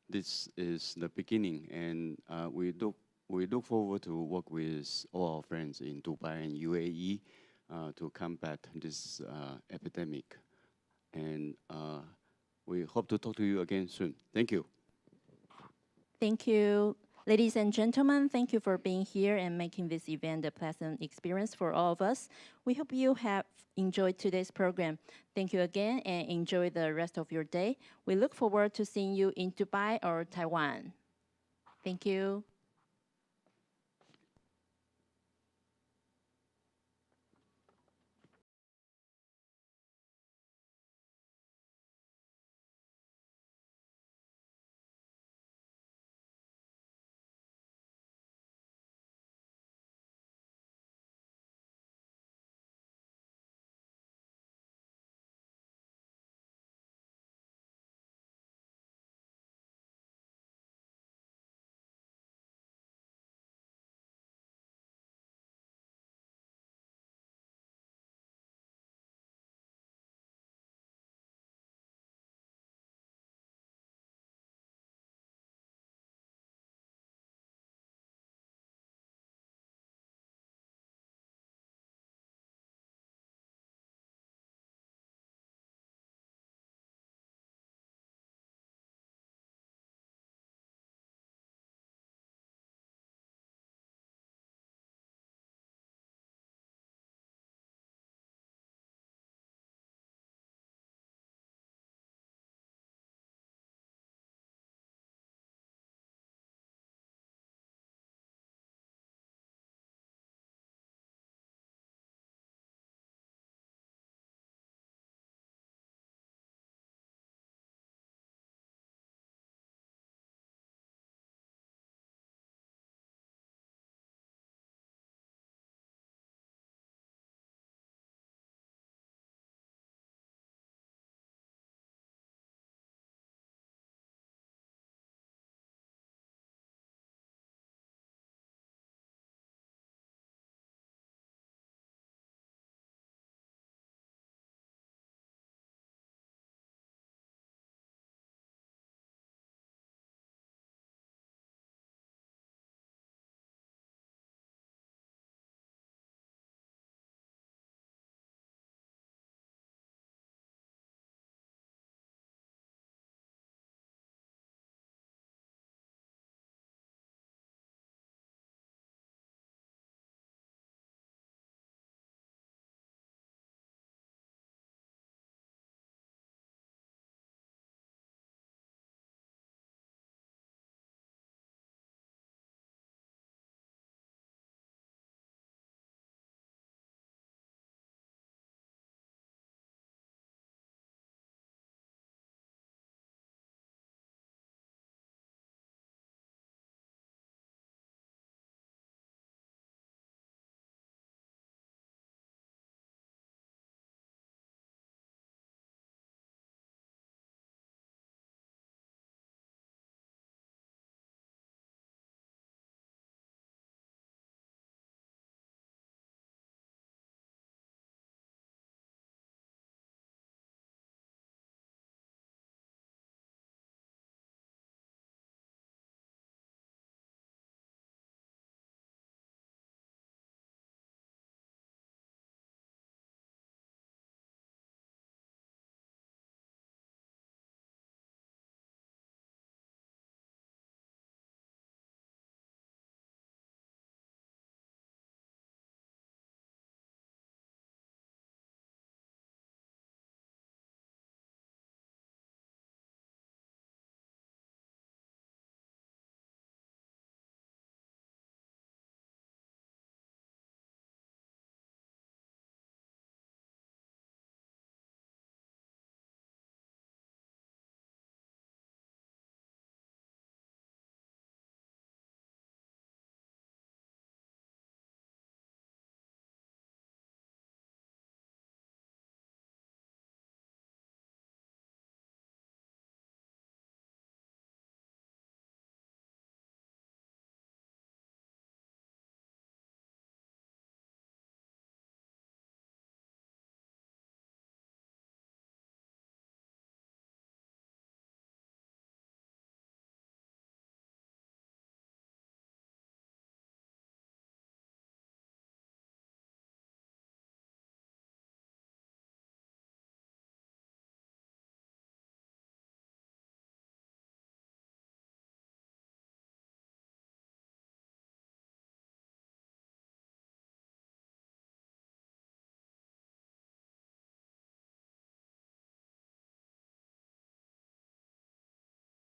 this is the beginning, and we look forward to work with all our friends in Dubai and UAE to combat this epidemic. And we hope to talk to you again soon. Thank you. Thank you. Ladies and gentlemen, thank you for being here and making this event a pleasant experience for all of us. We hope you have enjoyed today's program. Thank you again and enjoy the rest of your day. We look forward to seeing you in Dubai or Taiwan. Thank you.